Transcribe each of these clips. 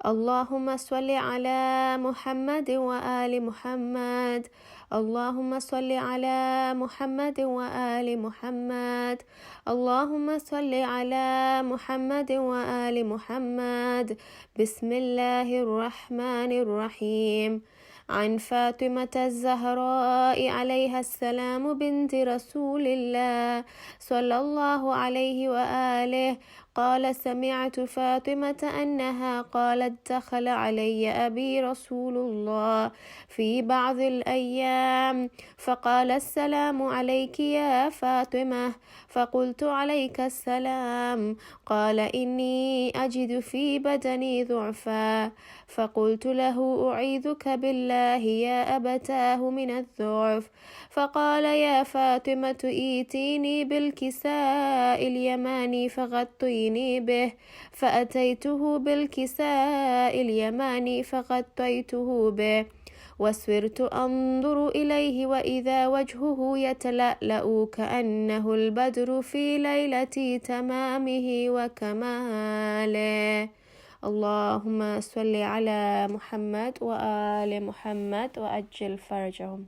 اللهم صل على محمد وآل محمد. اللهم صل على محمد وآل محمد. اللهم صل على محمد وآل محمد. بسم الله الرحمن الرحيم. عن فاطمة الزهراء عليها السلام بنت رسول الله صلى الله عليه وآله قال: سمعت فاطمة أنها قالت: دخل علي أبي رسول الله في بعض الأيام فقال: السلام عليك يا فاطمة. فقلت: عليك السلام. قال: إني أجد في بدني ضعفا. فقلت له: أعيذك بالله يا أبتاه من الضعف. فقال: يا فاطمة إيتيني بالكساء اليماني فغطيني به. فأتيته بالكساء اليماني فغطيته به، وسرت أنظر إليه وإذا وجهه يتلألأ كأنه البدر في ليلة تمامه وكماله. اللهم صل على محمد وآل محمد وأجل فرجهم.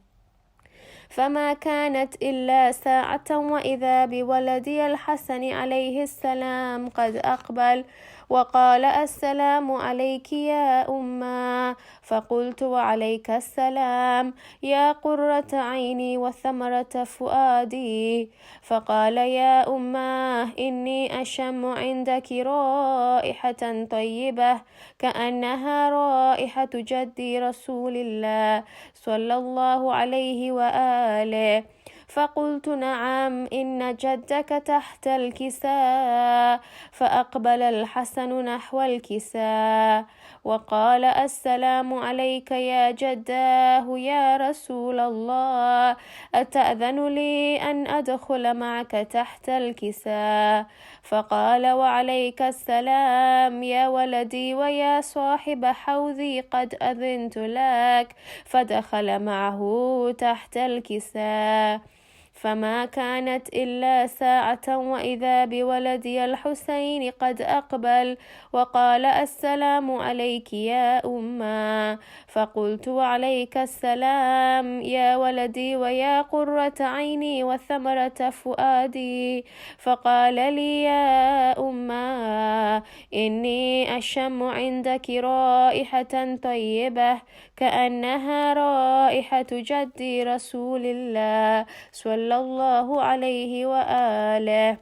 فما كانت إلا ساعة وإذا بولدي الحسن عليه السلام قد أقبل وقال: السلام عليك يا أمه. فقلت: وعليك السلام يا قرة عيني وثمرة فؤادي. فقال: يا أمه إني أشم عندك رائحة طيبة كأنها رائحة جدي رسول الله صلى الله عليه وآله. فقلت: نعم، إن جدك تحت الكساء. فأقبل الحسن نحو الكساء وقال: السلام عليك يا جداه يا رسول الله، أتأذن لي أن أدخل معك تحت الكساء؟ فقال: وعليك السلام يا ولدي ويا صاحب حوضي، قد أذنت لك. فدخل معه تحت الكساء. فما كانت إلا ساعة وإذا بولدي الحسين قد أقبل وقال: السلام عليك يا أمه. فقلت: وعليك السلام يا ولدي ويا قرة عيني وثمرة فؤادي. فقال لي: يا أمه إني أشم عندك رائحة طيبة كأنها رائحة جدي رسول الله صلى الله عليه وآله.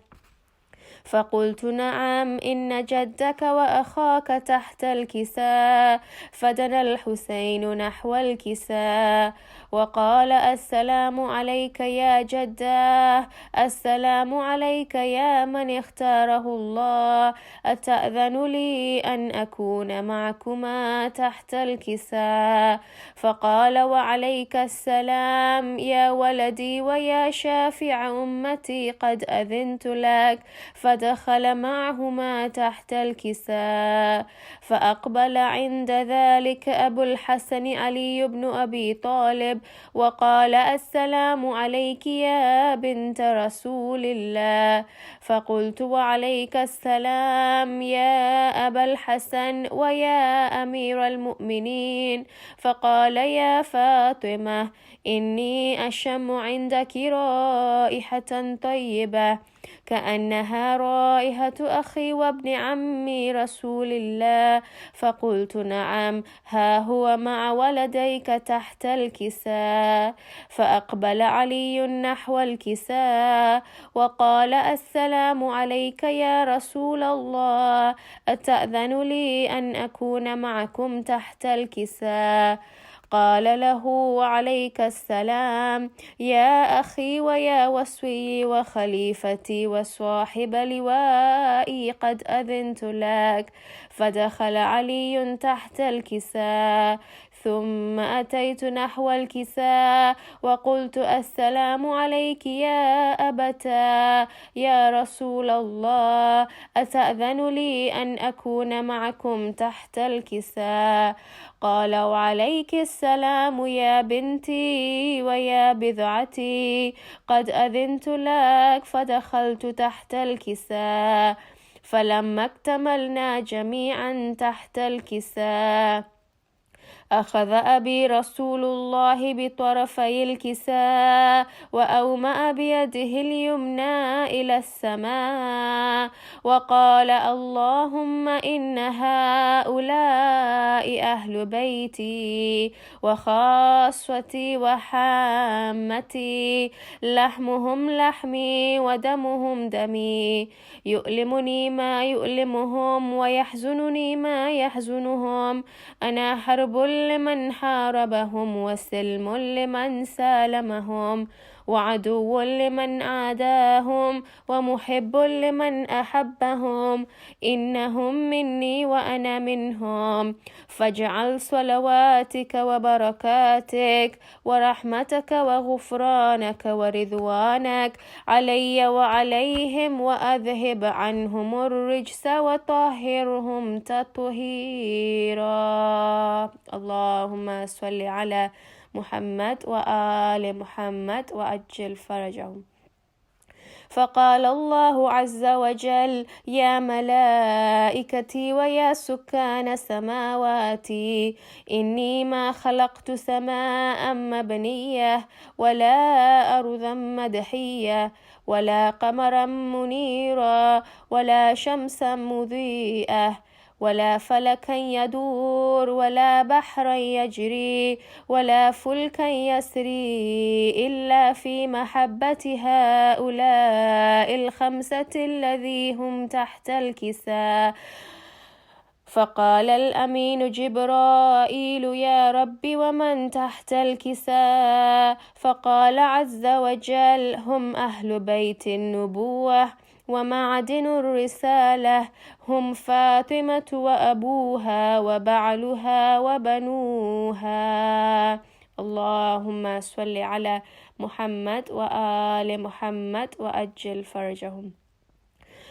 فقلت: نعم، إن جدك وأخاك تحت الكساء. فدنا الحسين نحو الكساء وقال: السلام عليك يا جداه، السلام عليك يا من اختاره الله، أتأذن لي أن أكون معكما تحت الكساء؟ فقال: وعليك السلام يا ولدي ويا شافع أمتي، قد أذنت لك. فدخل معهما تحت الكساء. فأقبل عند ذلك أبو الحسن علي بن أبي طالب وقال: السلام عليك يا بنت رسول الله. فقلت: وعليك السلام يا أبا الحسن ويا أمير المؤمنين. فقال: يا فاطمة إني أشم عندك رائحة طيبة كأنها رائحة أخي وابن عمي رسول الله. فقلت: نعم، ها هو مع ولديك تحت الكساء. فأقبل علي نحو الكساء وقال: السلام عليك يا رسول الله، أتأذن لي أن أكون معكم تحت الكساء؟ قال له: وعليك السلام يا أخي ويا وصي وخليفتي وصاحب لوائي، قد أذنت لك. فدخل علي تحت الكساء ثم أتيت نحو الكساء وقلت: السلام عليك يا أبتا يا رسول الله، أتأذن لي أن أكون معكم تحت الكساء؟ قال: وعليك السلام يا بنتي ويا بضعتي، قد أذنت لك. فدخلت تحت الكساء فلما اكتملنا جميعا تحت الكساء أخذ أبي رسول الله بطرفي الكساء وأومأ بيده اليمنى إلى السماء وقال اللهم إن هؤلاء أهل بيتي وخاصتي وحامتي، لحمهم لحمي ودمهم دمي، يؤلمني ما يؤلمهم ويحزنني ما يحزنهم، أنا حرب لمن حاربهم وسلم لمن سالمهم وعدو لمن عاداهم ومحب لمن أحبهم، إنهم مني وأنا منهم، فاجعل صلواتك وبركاتك ورحمتك وغفرانك ورضوانك علي وعليهم وأذهب عنهم الرجس وطهرهم تطهيرا. اللهم صل على محمد وآل محمد وأجل فرجهم. فقال الله عز وجل يا ملائكتي ويا سكان سماواتي، إني ما خلقت سماء مبنية ولا أرضا مدحية ولا قمرا منيرا ولا شمسا مضيئة ولا فلكا يدور ولا بحرا يجري ولا فلكا يسري إلا في محبة هؤلاء الخمسة الذي هم تحت الكساء. فقال الأمين جبرائيل يا رب ومن تحت الكساء؟ فقال عز وجل هم أهل بيت النبوة ومعدن الرسالة، هم فاطمة وأبوها وبعلها وبنوها. اللهم صل على محمد وآل محمد وأجل فرجهم.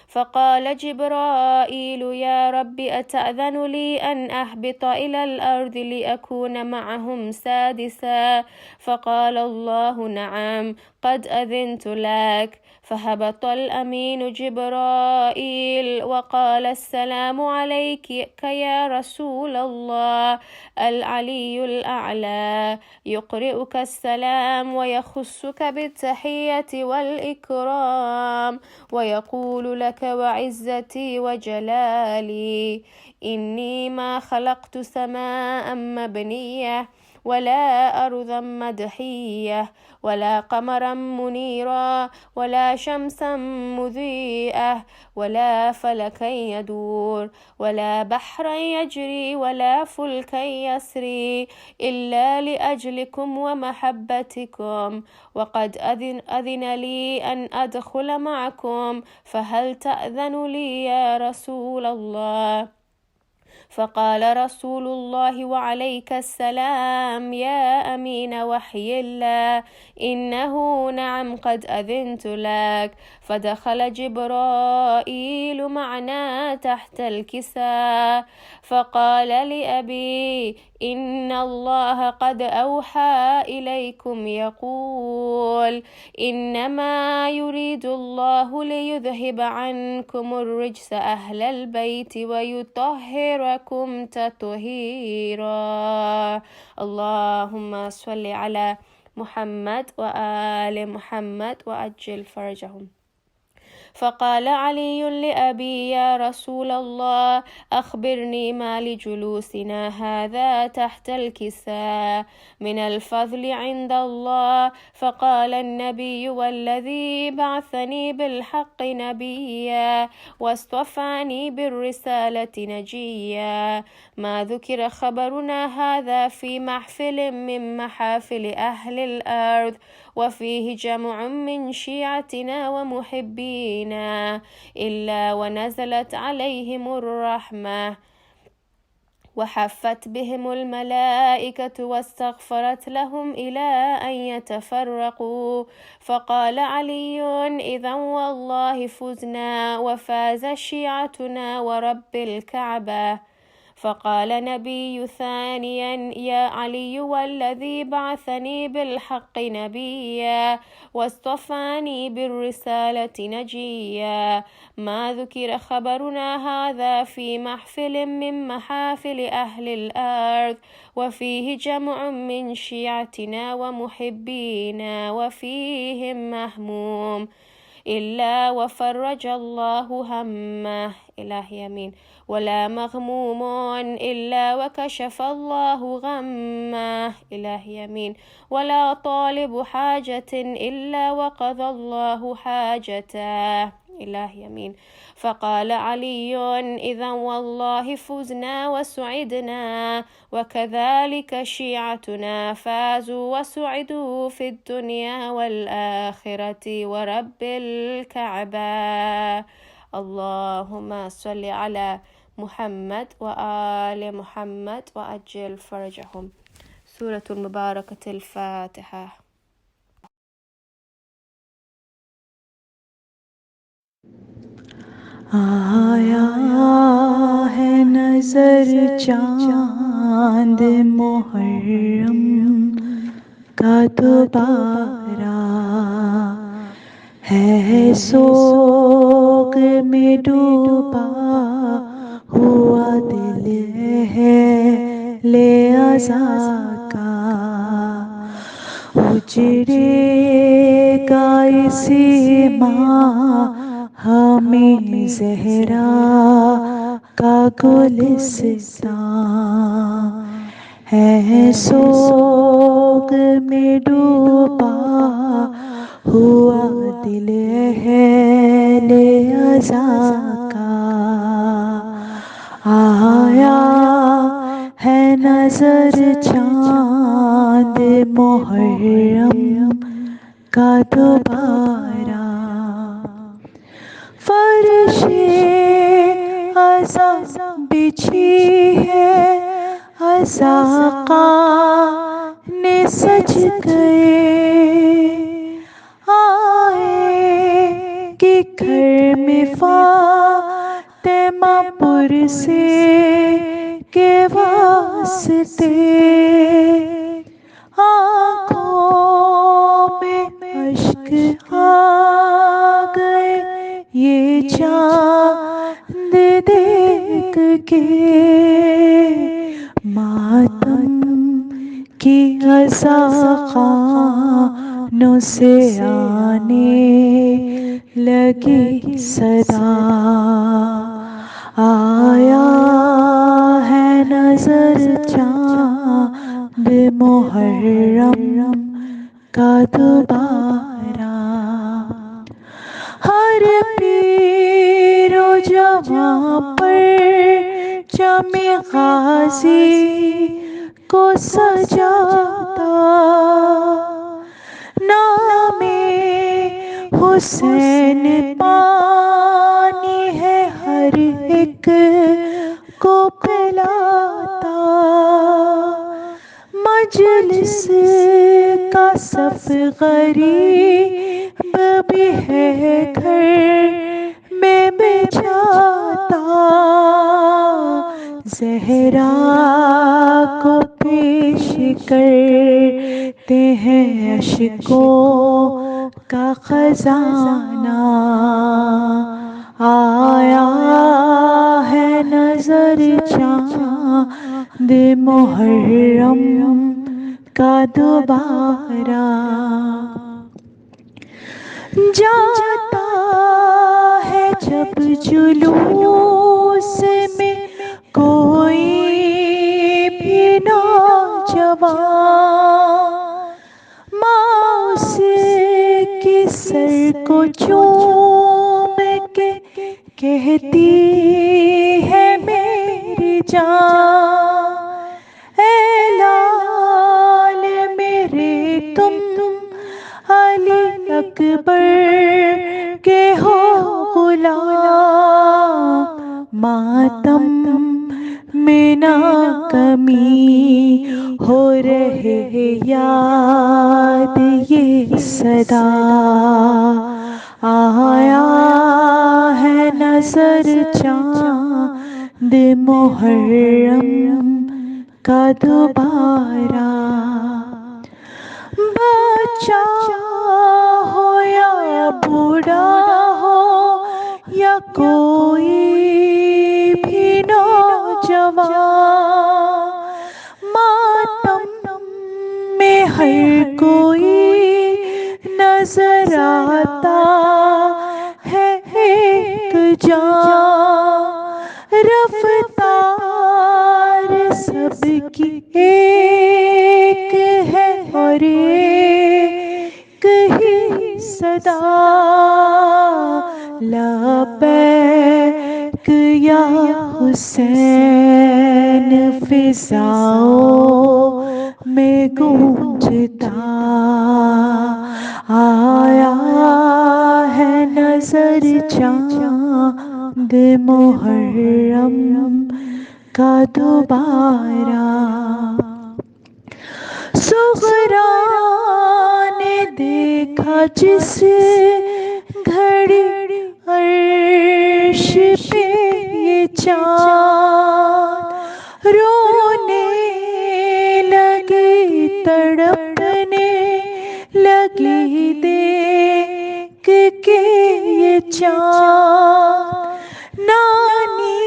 فقال جبرائيل يا رب أتأذن لي أن أهبط إلى الأرض لأكون معهم سادسا؟ فقال الله نعم قد أذنت لك. فهبط الأمين جبرائيل وقال السلام عليك يا رسول الله، العلي الأعلى يقرئك السلام ويخصك بالتحية والإكرام ويقول لك وعزتي وجلالي إني ما خلقت سماء مبنية ولا أرضا مدحية ولا قمرا منيرا ولا شمسا مضيئة ولا فلكا يدور ولا بحرا يجري ولا فلكا يسري إلا لأجلكم ومحبتكم، وقد أذن لي أن أدخل معكم، فهل تأذن لي يا رسول الله؟ فقال رسول الله وعليك السلام يا أمين وحي الله، إنه نعم قد أذنت لك. فدخل جبرائيل معنا تحت الكساء فقال لأبي إن الله قد أوحى إليكم يقول إنما يريد الله ليذهب عنكم الرجس أهل البيت ويطهركم تطهيرا. اللهم صل على محمد وآل محمد وأجل فرجهم. فقال علي لأبي يا رسول الله أخبرني ما لجلوسنا هذا تحت الكساء من الفضل عند الله؟ فقال النبي والذي بعثني بالحق نبيا واصطفاني بالرسالة نجيا، ما ذكر خبرنا هذا في محفل من محافل أهل الأرض وفيه جمع من شيعتنا ومحبينا إلا ونزلت عليهم الرحمة وحفت بهم الملائكة واستغفرت لهم إلى أن يتفرقوا. فقال علي إذا والله فزنا وفاز شيعتنا ورب الكعبة. فقال نبي ثانيا يا علي والذي بعثني بالحق نبيا واصطفاني بالرسالة نجيا ما ذكر خبرنا هذا في محفل من محافل أهل الأرض وفيه جمع من شيعتنا ومحبينا وفيهم مهموم إلا وفرج الله همه إله يمين ولا مغموم إلا وكشف الله غمه إله يمين ولا طالب حاجة إلا وقضى الله حاجته إله يمين فقال علي إذا والله فزنا وسعدنا وكذلك شيعتنا فازوا وسعدوا في الدنيا والآخرة ورب الكعبة اللهم صل على محمد وآل محمد وأجل فرجهم. سورة المباركة الفاتحة. آیا ہے نظر چاند محرم کا دوبارہ ہے سوگ میں ڈوبا ہوا دل ہے لے عزا کا اجڑے گا اسی ماہ ہمیں زہرا کا گلستان ہے سوگ میں ڈوبا ہوا دل ہے لے عزا کا آیا ہے نظر چاند محرم کا دوبارہ فرش عزا بچھی ہے عزاقا نے سج گئے آئے کہ گھر میں فاطمہ پر سے کے واسطے آنکھوں میں اشک آ گئے یہ چاند دیکھ کے ماتم کی خانوں سے آنے لگی صدا آیا ہے نظر چاند محرم کا دوبارہ ہر پیر و جوان پر جامِ غازی کو سجاتا نام حسین پانی ہے ہر ایک کو پلاتا مجلس کا صف غریب بھی ہے گھر میں بچھاتا زہرا کو پیش کرتے ہیں اشکوں کا خزانہ آیا ہے نظر چاند محرم کا دوبارہ جاتا ہے جب جلوس میں کوئی بھی نوجوان ماں اس کی سر کو چوم کے کہتی ہے میری جان اے لال میرے تم علی اکبر کے ہو غلام ماتم میں نہ کمی ہو رہے یاد یہ صدا آیا ہے نظر چاند دے محرم کا دوبارہ، بچہ ہو یا بوڑھا ہو یا کوئی بھی نوجوان، ماتم میں ہر کوئی نظر آتا ہے ایک جان، رفتار سب کی ایک ہے اور ایک ہی صدا، لبیک یا حسین فضاؤں میں گونجتا، آیا ہے نظر چاند محرم کا دوبارہ، صغرا نے دیکھا جس گھڑی عرش پہ یہ چاند، رونے لگی تڑپنے لگی دیکھ کے یہ چاند، نانی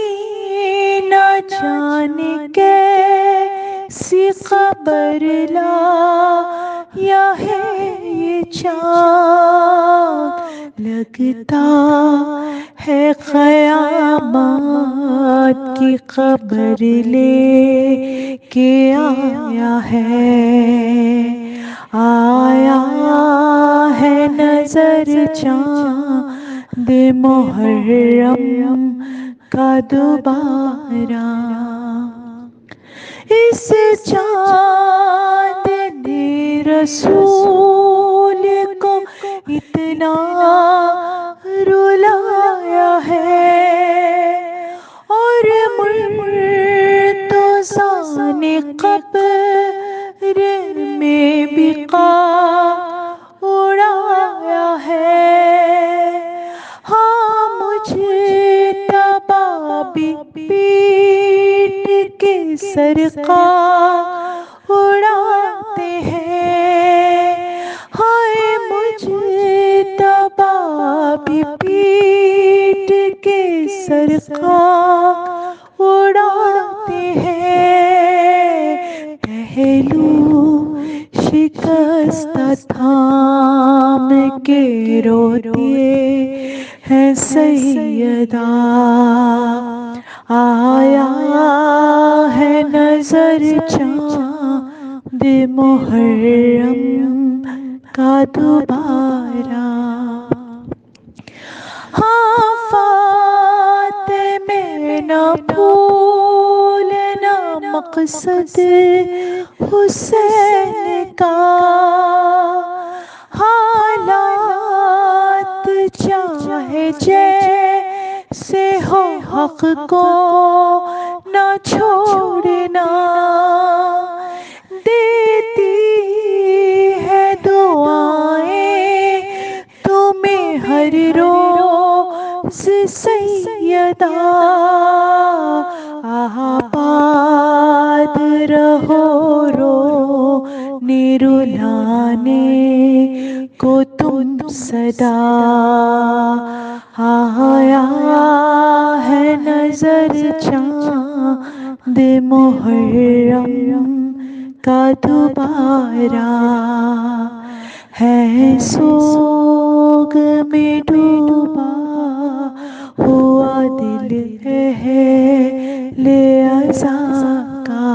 نہ جانے کیسی خبر لایا ہے یہ چاند، لگتا ہے قیامت کی خبر لے کے آیا ہے، آیا ہے نظر چاند محرم کا دوبارہ، اس چاند نے رسول کو اتنا رلایا ہے، اور مرتضیٰ نے قبر میں بھی اڑایا ہے، ہاں مجتبیٰ بھی پیٹ کے سرقہ اڑاتے ہیں، ہائے مجتبیٰ بھی پیٹ کے سرقہ اڑاتے ہیں، پہلو شکستہ تھام کے روتے ہیں سیدہ، آیا ہے نظر چاند محرم کا دوبارہ، ہاں فاطمہ نہ بھولنا مقصد حسین کا، حالات چاہے جیسے ہو حق کو نہ چھوڑنا، دیتی ہے دعائیں تمہیں ہر روز سیدہ، آباد رہو رونے رلانے کو تم صدا، آیا ہے نظر چاند محرم کا دوبارہ، ہے سوگ میں ڈوبا ہوا دل اہل عزا کا،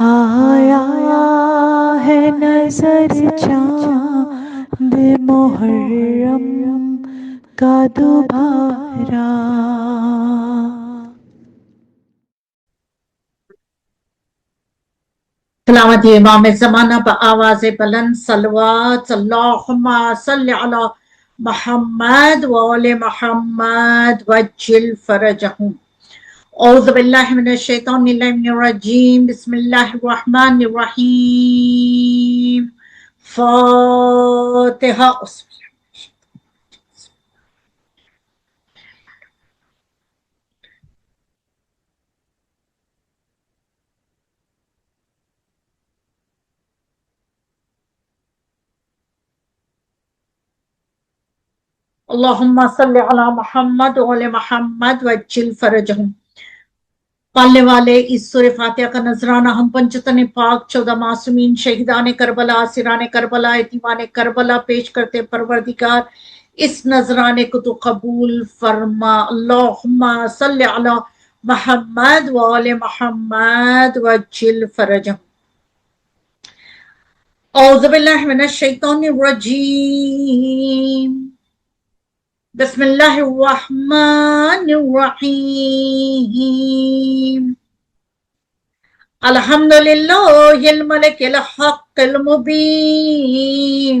آیا ہے نظر چاند محرم کا دوبارہ۔ تلاوت امام زمانہ بآواز بلند، صلوات اللہم صلی علی محمد وآل محمد وجل فرجہم۔ اعوذ باللہ من الشیطان اللعین الرجیم، بسم اللہ الرحمن الرحیم، فاتحہ۔ اللہم صلی علی محمد وعلی محمد وعجل فرجہم۔ پڑھنے والے اس سورہ فاتحہ کا نذرانہ ہم پنجتن پاک 14 معصومین شہیدان کربلا اسیران کربلا یتیمان کربلا پیش کرتے پروردگار اس نذرانے کو تو قبول فرما۔ اللہم صلی علی محمد وعلی محمد وعجل فرجہم۔ اعوذ باللہ من الشیطان الرجیم، بسم اللہ الرحمن الرحیم، الحمدللہ الملک الحق المبین،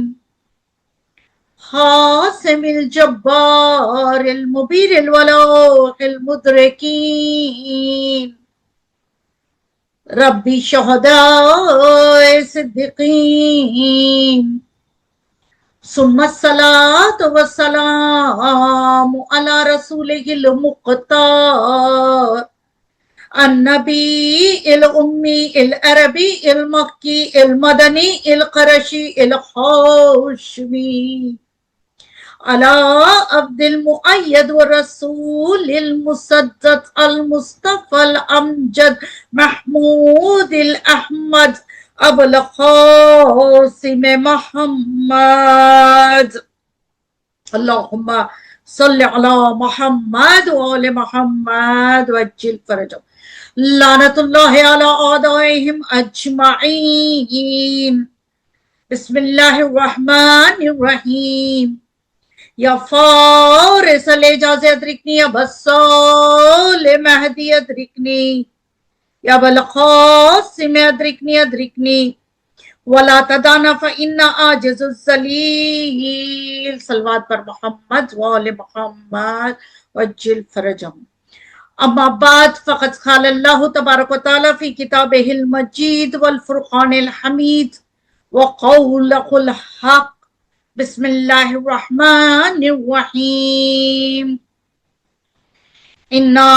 حاسم الجبار المبیر الولوح المدرکین، ربی شہداء صدیقین، ثم الصلاة والسلام على رسوله المختار النبي الأمي العربي المكي المدني القرشي الحاشمي على عبد المؤيد والرسول المسدد المصطفى الأمجد محمود الأحمد ابو القاسم محمد، اللہم صلی علی محمد وعلی محمد وعجل فرجہم۔ لعنت اللہ علی اعدائہم اجمعین۔ بسم اللہ الرحمن الرحیم، یا فارس الاعجاز ادرکنی، یا بسال مہدی ادرکنی، یا بالقاسم ادرکنی ولا تدانا فإنا عاجز الذلیل۔ صلوات پر محمد وآل محمد وعجل فرجہم۔ اما بعد فقد قال اللہ تبارک و تعالی فی کتابہ المجید والفرقان الحمید وقولہ الحق، بسم اللہ الرحمن الرحیم، انا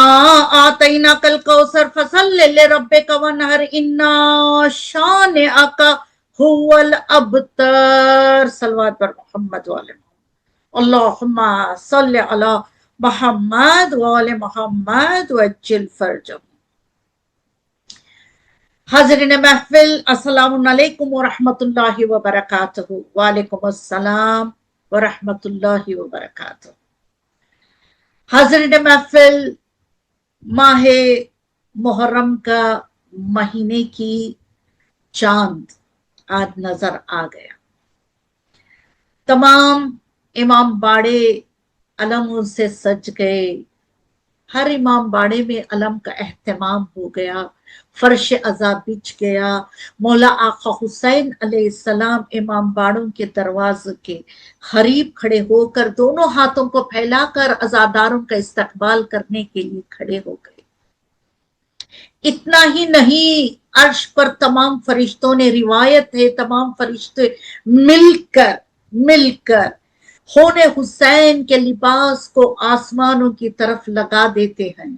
آتیناک الکوثر فصل لربک وانحر انا شانئک هو الابتر۔ صلوات پر محمد وآل محمد، اللہم صلی علی محمد وآل محمد وعجل فرجہم۔ حاضرین محفل، السلام علیکم ورحمۃ اللہ وبرکاتہ۔ وعلیکم السلام ورحمۃ اللہ وبرکاتہ۔ حاضرین محفل، ماہ محرم کا مہینے کی چاند آج نظر آ گیا۔ تمام امام باڑے علموں سے سج گئے، ہر امام باڑے میں علم کا اہتمام ہو گیا، فرش عزا بچھ گیا۔ مولا آقا حسین علیہ السلام امام باڑوں کے دروازے کے قریب کھڑے ہو کر دونوں ہاتھوں کو پھیلا کر عزاداروں کا استقبال کرنے کے لیے کھڑے ہو گئے۔ اتنا ہی نہیں، عرش پر تمام فرشتوں نے، روایت ہے تمام فرشتے مل کر خون حسین کے لباس کو آسمانوں کی طرف لگا دیتے ہیں۔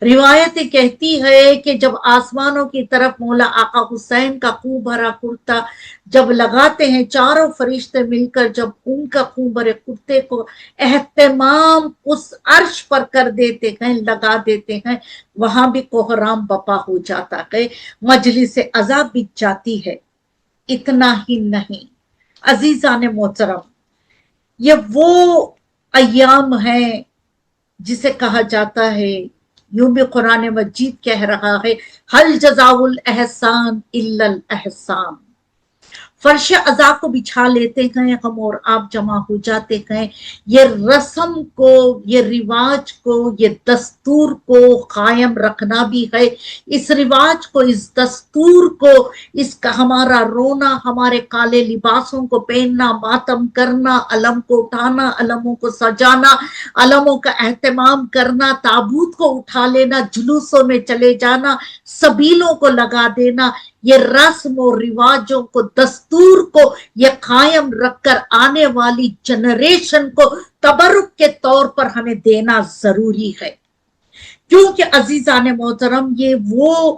روایت کہتی ہے کہ جب آسمانوں کی طرف مولا آقا حسین کا خون بھرا کرتا جب لگاتے ہیں، چاروں فرشتے مل کر جب ان کا خون بھرے کرتے کو اہتمام اس عرش پر کر دیتے ہیں، لگا دیتے ہیں، وہاں بھی کوہرام بپا ہو جاتا ہے، مجلس عزا بچ جاتی ہے۔ اتنا ہی نہیں عزیزان محترم، یہ وہ ایام ہیں جسے کہا جاتا ہے، یوں بھی قرآن مجید کہہ رہا ہے، حل جزاء الاحسان الا الاحسان۔ فرش عزا کو بچھا لیتے ہیں ہم اور آپ جمع ہو جاتے ہیں۔ یہ رسم کو، یہ رواج کو، یہ دستور کو قائم رکھنا بھی ہے۔ اس رواج کو، اس دستور کو، اس کا ہمارا رونا، ہمارے کالے لباسوں کو پہننا، ماتم کرنا، علم کو اٹھانا، علموں کو سجانا، علموں کا اہتمام کرنا، تابوت کو اٹھا لینا، جلوسوں میں چلے جانا، سبیلوں کو لگا دینا، یہ رسم و رواجوں کو، دستور کو یہ قائم رکھ کر آنے والی جنریشن کو تبرک کے طور پر ہمیں دینا ضروری ہے۔ کیونکہ عزیزان محترم، یہ وہ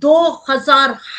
2000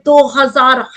2000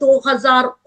2000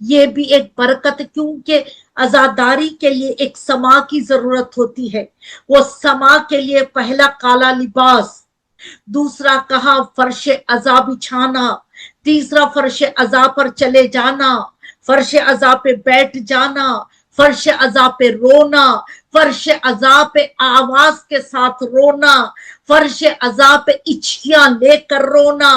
یہ بھی ایک برکت، کیونکہ عزاداری کے لیے ایک سما کی ضرورت ہوتی ہے. وہ سما کے لیے پہلا کالا لباس، دوسرا کہا فرش عزا بچھانا، تیسرا فرش عزا پر چلے جانا، فرش عزا پہ بیٹھ جانا، فرش عزا پہ رونا، فرش عزا پہ آواز کے ساتھ رونا، فرش عزا پہ اچھیاں لے کر رونا.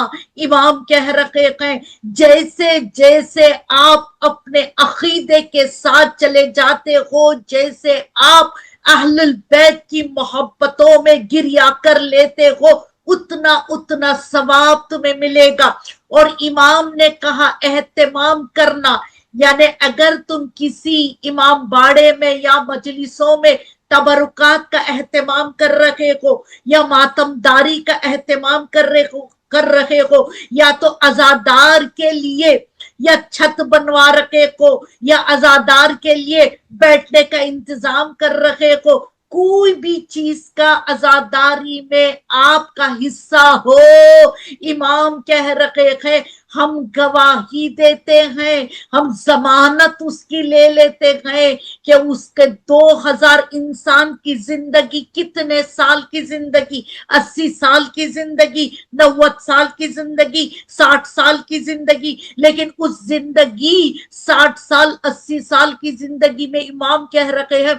امام کہہ رہے ہیں جیسے جیسے آپ اپنے عقیدے کے ساتھ چلے جاتے ہو، جیسے آپ اہل البیت کی محبتوں میں گریا کر لیتے ہو، اتنا اتنا ثواب تمہیں ملے گا. اور امام نے کہا اہتمام کرنا، یعنی اگر تم کسی امام باڑے میں یا مجلسوں میں تبرکات کا اہتمام کر رہے ہو، یا ماتم داری کا اہتمام کر رہے ہو، یا تو عزادار کے لیے یا چھت بنوا رہے ہو، یا عزادار کے لیے بیٹھنے کا انتظام کر رہے ہو، کوئی بھی چیز کا عزاداری میں آپ کا حصہ ہو، امام کہہ رہے ہیں ہم گواہی دیتے ہیں، ہم ضمانت اس کی لے لیتے ہیں کہ اس کے 2000 انسان کی زندگی، کتنے سال کی زندگی، 80 سال کی زندگی، 90 سال کی زندگی، 60 سال کی زندگی، لیکن اس زندگی 60 سال 80 سال کی زندگی میں امام کہہ رہے ہیں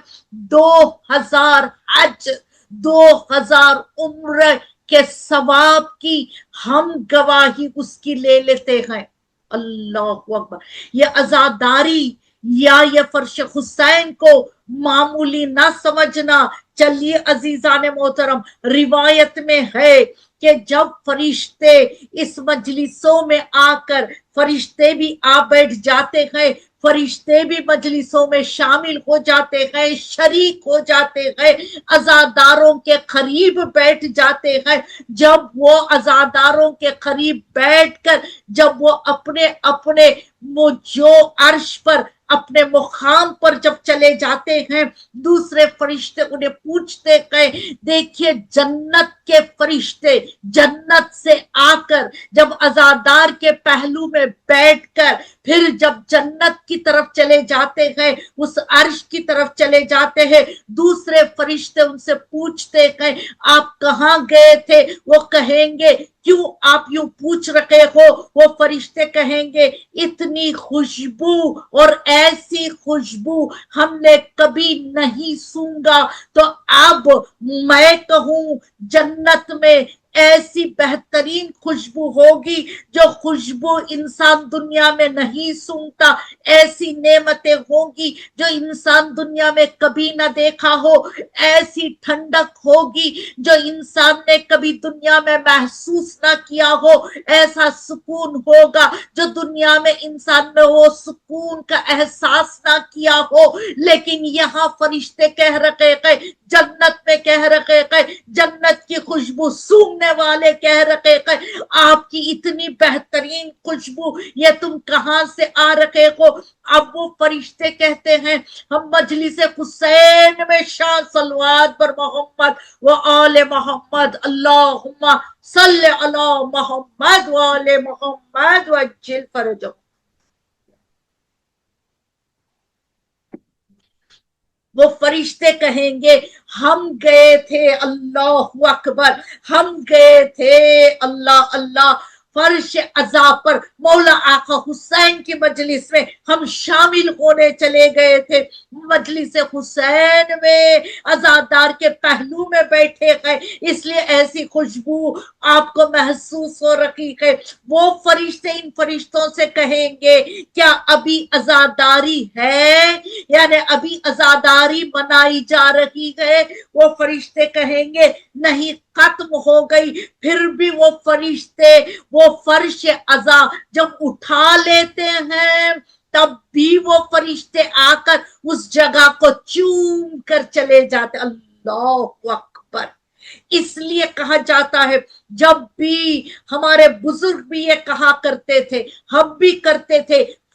2000 حج، 2000 عمرہ کے ثواب کی ہم گواہی اس کی لے لیتے ہیں. اللہ اکبر. یہ عزاداری یا یہ فرش حسین کو معمولی نہ سمجھنا. چلیے عزیزان محترم، روایت میں ہے کہ جب فرشتے اس مجلسوں میں آ کر، فرشتے بھی آ بیٹھ جاتے ہیں، فرشتے بھی مجلسوں میں شامل ہو جاتے ہیں، شریک ہو جاتے ہیں، عزاداروں کے قریب بیٹھ جاتے ہیں. جب وہ عزاداروں کے قریب بیٹھ کر جب وہ اپنے اپنے جو عرش پر اپنے مقام پر جب چلے جاتے ہیں، دوسرے فرشتے انہیں پوچھتے ہیں. دیکھیے جنت کے فرشتے جنت سے آ کر جب عزادار کے پہلو میں بیٹھ کر پھر جب جنت کی طرف چلے جاتے ہیں، اس عرش کی طرف چلے جاتے ہیں، دوسرے فرشتے ان سے پوچھتے ہیں آپ کہاں گئے تھے؟ وہ کہیں گے کیوں آپ یوں پوچھ رہے ہو؟ وہ فرشتے کہیں گے اتنی خوشبو اور ایسی خوشبو ہم نے کبھی نہیں سونگا، تو اب میں کہوں جنت میں ایسی بہترین خوشبو ہوگی جو خوشبو انسان دنیا میں نہیں سونگتا، ایسی نعمتیں ہوں گی جو انسان دنیا میں کبھی نہ دیکھا ہو، ایسی ٹھنڈک ہوگی جو انسان نے کبھی دنیا میں محسوس نہ کیا ہو، ایسا سکون ہوگا جو دنیا میں انسان نے وہ سکون کا احساس نہ کیا ہو. لیکن یہاں فرشتے کہہ رہے ہیں، جنت میں کہہ رہے ہیں، جنت کی خوشبو سونگنے والے کہہ رہے ہیں آپ کی اتنی بہترین خوشبو یہ تم کہاں سے آ رہے ہو؟ اب وہ فرشتے کہتے ہیں ہم مجلس حسین میں شاہ صلوات پر محمد و آل محمد، اللہم صلی علی محمد و آل محمد وعجل فرجہ. وہ فرشتے کہیں گے ہم گئے تھے، اللہ اکبر، ہم گئے تھے اللہ اللہ فرش عزا پر مولا آقا حسین کی مجلس میں ہم شامل ہونے چلے گئے تھے. مجلس حسین میں عزادار کے پہلو میں بیٹھے ہیں، اس لیے ایسی خوشبو آپ کو محسوس ہو رہی ہے. وہ فرشتے ان فرشتوں سے کہیں گے کیا ابھی عزاداری ہے؟ یعنی ابھی عزاداری منائی جا رہی ہے؟ وہ فرشتے کہیں گے نہیں، ختم ہو گئی. پھر بھی وہ فرشتے وہ فرش عزا جب اٹھا لیتے ہیں تب بھی وہ فرشتے آ کر اس جگہ کو چوم کر چلے جاتے. اللہ اکبر. اس لیے کہا جاتا ہے جب بھی ہمارے بزرگ بھی یہ کہا کرتے تھے، ہم بھی کرتے تھے،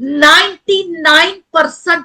99%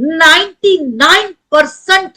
99%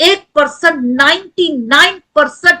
1%, 99%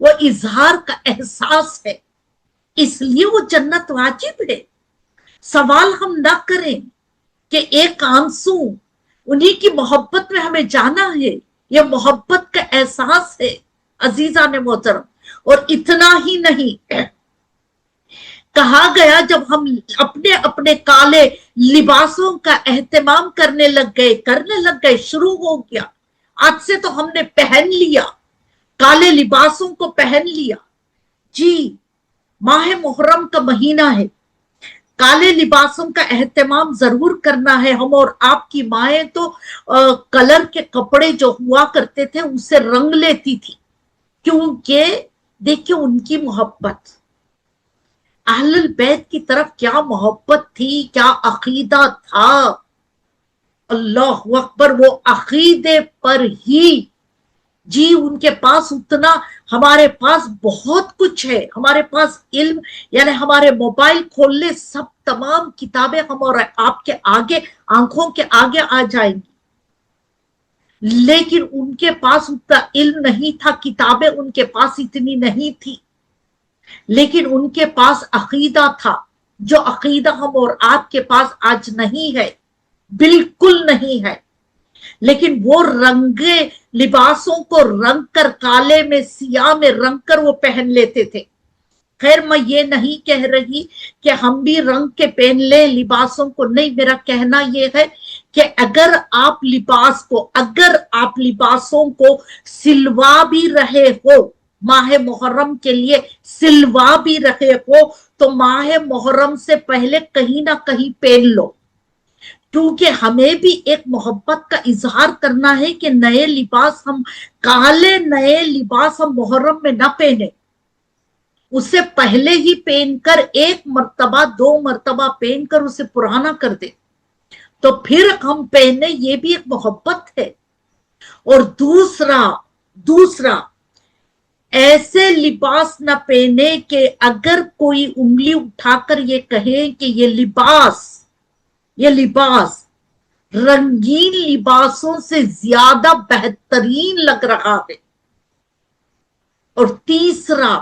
وہ اظہار کا احساس ہے، اس لیے وہ جنت واجب ہے۔ سوال ہم نہ کریں کہ ایک آنسو، انہی کی محبت میں ہمیں جانا ہے، یہ محبت کا احساس ہے عزیزان محترم۔ اور اتنا ہی نہیں، کہا گیا جب ہم اپنے اپنے کالے لباسوں کا اہتمام کرنے لگ گئے، شروع ہو گیا، آج سے تو ہم نے پہن لیا، کالے لباسوں کو پہن لیا۔ جی، ماہ محرم کا مہینہ ہے، کالے لباسوں کا اہتمام ضرور کرنا ہے۔ ہم اور آپ کی مائیں تو کلر کے کپڑے جو ہوا کرتے تھے اسے رنگ لیتی تھی، کیونکہ دیکھیں ان کی محبت، اہل البیت کی طرف کیا محبت تھی، کیا عقیدہ تھا، اللہ اکبر۔ وہ عقیدے پر ہی، جی ان کے پاس اتنا، ہمارے پاس بہت کچھ ہے، ہمارے پاس علم، یعنی ہمارے موبائل کھول لے، سب تمام کتابیں ہم اور آپ کے آگے، آنکھوں کے آگے آ جائیں گی، لیکن ان کے پاس اتنا علم نہیں تھا، کتابیں ان کے پاس اتنی نہیں تھی، لیکن ان کے پاس عقیدہ تھا، جو عقیدہ ہم اور آپ کے پاس آج نہیں ہے، بالکل نہیں ہے۔ لیکن وہ رنگے لباسوں کو رنگ کر، کالے میں سیاہ میں رنگ کر وہ پہن لیتے تھے۔ خیر میں یہ نہیں کہہ رہی کہ ہم بھی رنگ کے پہن لیں لباسوں کو، نہیں، میرا کہنا یہ ہے کہ اگر آپ لباسوں کو سلوا بھی رہے ہو، ماہ محرم کے لیے سلوا بھی رہے ہو، تو ماہ محرم سے پہلے کہیں نہ کہیں پہن لو، کیونکہ ہمیں بھی ایک محبت کا اظہار کرنا ہے کہ نئے لباس، ہم کالے نئے لباس ہم محرم میں نہ پہنے، اسے پہلے ہی پہن کر، ایک مرتبہ 2 مرتبہ پہن کر اسے پرانا کر دے تو پھر ہم پہنے، یہ بھی ایک محبت ہے۔ اور دوسرا ایسے لباس نہ پہنے کہ اگر کوئی انگلی اٹھا کر یہ کہے کہ یہ لباس رنگین لباسوں سے زیادہ بہترین لگ رہا ہے۔ اور تیسرا،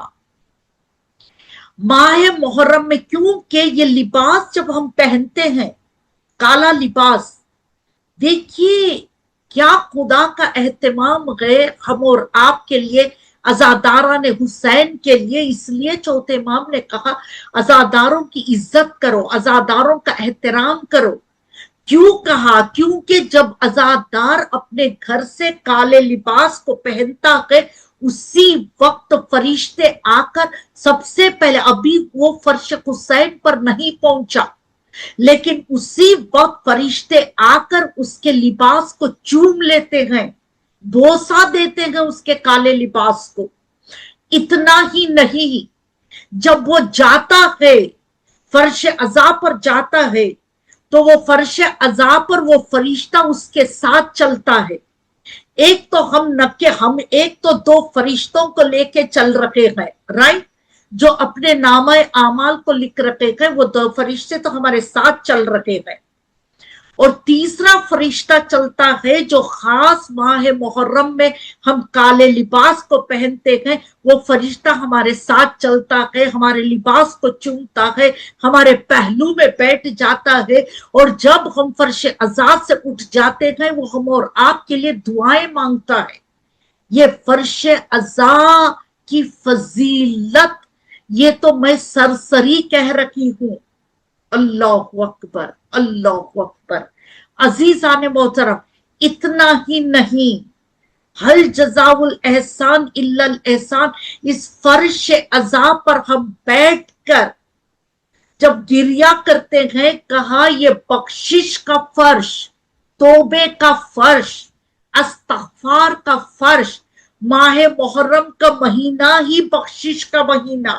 ماہ محرم میں، کیونکہ یہ لباس جب ہم پہنتے ہیں، کالا لباس، دیکھیے کیا خدا کا اہتمام ہے ہم اور آپ کے لیے، عزاداران حسین کے لیے۔ اس لیے چوتھے امام نے کہا عزاداروں کی عزت کرو، عزاداروں کا احترام کرو۔ کیوں کہا؟ کیونکہ جب عزادار اپنے گھر سے کالے لباس کو پہنتا ہے، اسی وقت فرشتے آ کر، سب سے پہلے، ابھی وہ فرش حسین پر نہیں پہنچا، لیکن اسی وقت فرشتے آ کر اس کے لباس کو چوم لیتے ہیں، بوسہ دیتے ہیں اس کے کالے لباس کو۔ اتنا ہی نہیں، جب وہ جاتا ہے، فرش عزا پر جاتا ہے، تو وہ فرش عزا پر وہ فرشتہ اس کے ساتھ چلتا ہے۔ ایک تو 2 فرشتوں کو لے کے چل رکھے ہیں، رائٹ، جو اپنے نامہ اعمال کو لکھ رکھے ہیں، وہ 2 فرشتے تو ہمارے ساتھ چل رکھے ہیں۔ اور تیسرا فرشتہ چلتا ہے جو خاص ماہ محرم میں ہم کالے لباس کو پہنتے ہیں، وہ فرشتہ ہمارے ساتھ چلتا ہے، ہمارے لباس کو چومتا ہے، ہمارے پہلو میں بیٹھ جاتا ہے، اور جب ہم فرش عزا سے اٹھ جاتے ہیں، وہ ہم اور آپ کے لیے دعائیں مانگتا ہے۔ یہ فرش عزا کی فضیلت، یہ تو میں سرسری کہہ رہی ہوں۔ اللہ اکبر، اللہ اکبر۔ عزیزان محترم، اتنا ہی نہیں، حل جزاء الاحسان الا الاحسان، اس فرش عزا پر ہم بیٹھ کر جب گریا کرتے ہیں، کہا یہ بخشش کا فرش، توبے کا فرش، استغفار کا فرش۔ ماہ محرم کا مہینہ ہی بخشش کا مہینہ،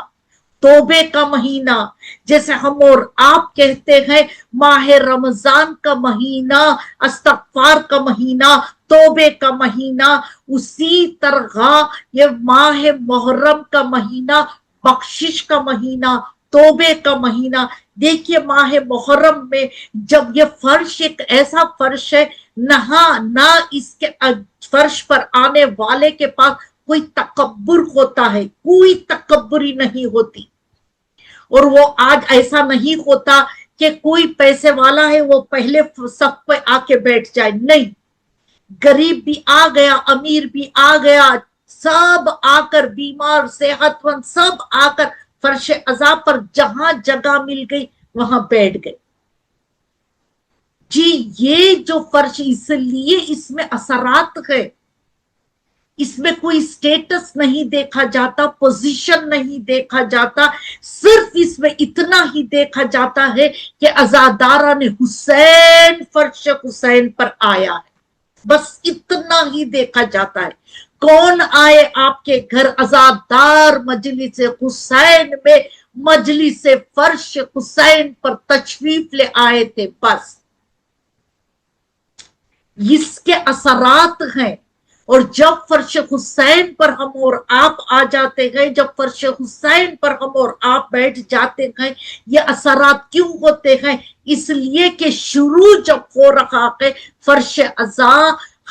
توبے کا مہینہ، جیسے ہم اور آپ کہتے ہیں ماہ رمضان کا مہینہ استغفار کا مہینہ، توبے کا مہینہ، اسی طرح یہ ماہ محرم کا مہینہ بخشش کا مہینہ، توبے کا مہینہ۔ دیکھیے ماہ محرم میں جب یہ فرش ایک ایسا فرش ہے، نہ اس کے فرش پر آنے والے کے پاس کوئی تکبر ہوتا ہے، کوئی تکبری نہیں ہوتی. اور وہ آج ایسا نہیں ہوتا کہ کوئی پیسے والا ہے وہ پہلے صف پہ آ کے بیٹھ جائے، نہیں، غریب بھی آ گیا، امیر بھی آ گیا، سب آ کر، بیمار صحت مند سب آ کر فرش عزا پر جہاں جگہ مل گئی وہاں بیٹھ گئے. جی یہ جو فرش، اس لیے اس میں اثرات ہے، اس میں کوئی سٹیٹس نہیں دیکھا جاتا، پوزیشن نہیں دیکھا جاتا، صرف اس میں اتنا ہی دیکھا جاتا ہے کہ عزاداران حسین فرش حسین پر آیا ہے، بس اتنا ہی دیکھا جاتا ہے. کون آئے آپ کے گھر؟ عزادار مجلس حسین میں مجلس فرش حسین پر تشریف لے آئے تھے، بس اس کے اثرات ہیں. اور جب فرش حسین پر ہم اور آپ آ جاتے گئے، جب فرش حسین پر ہم اور آپ بیٹھ جاتے گئے، یہ اثرات کیوں ہوتے ہیں؟ اس لیے کہ شروع جب ہو رہا ہے فرش عزا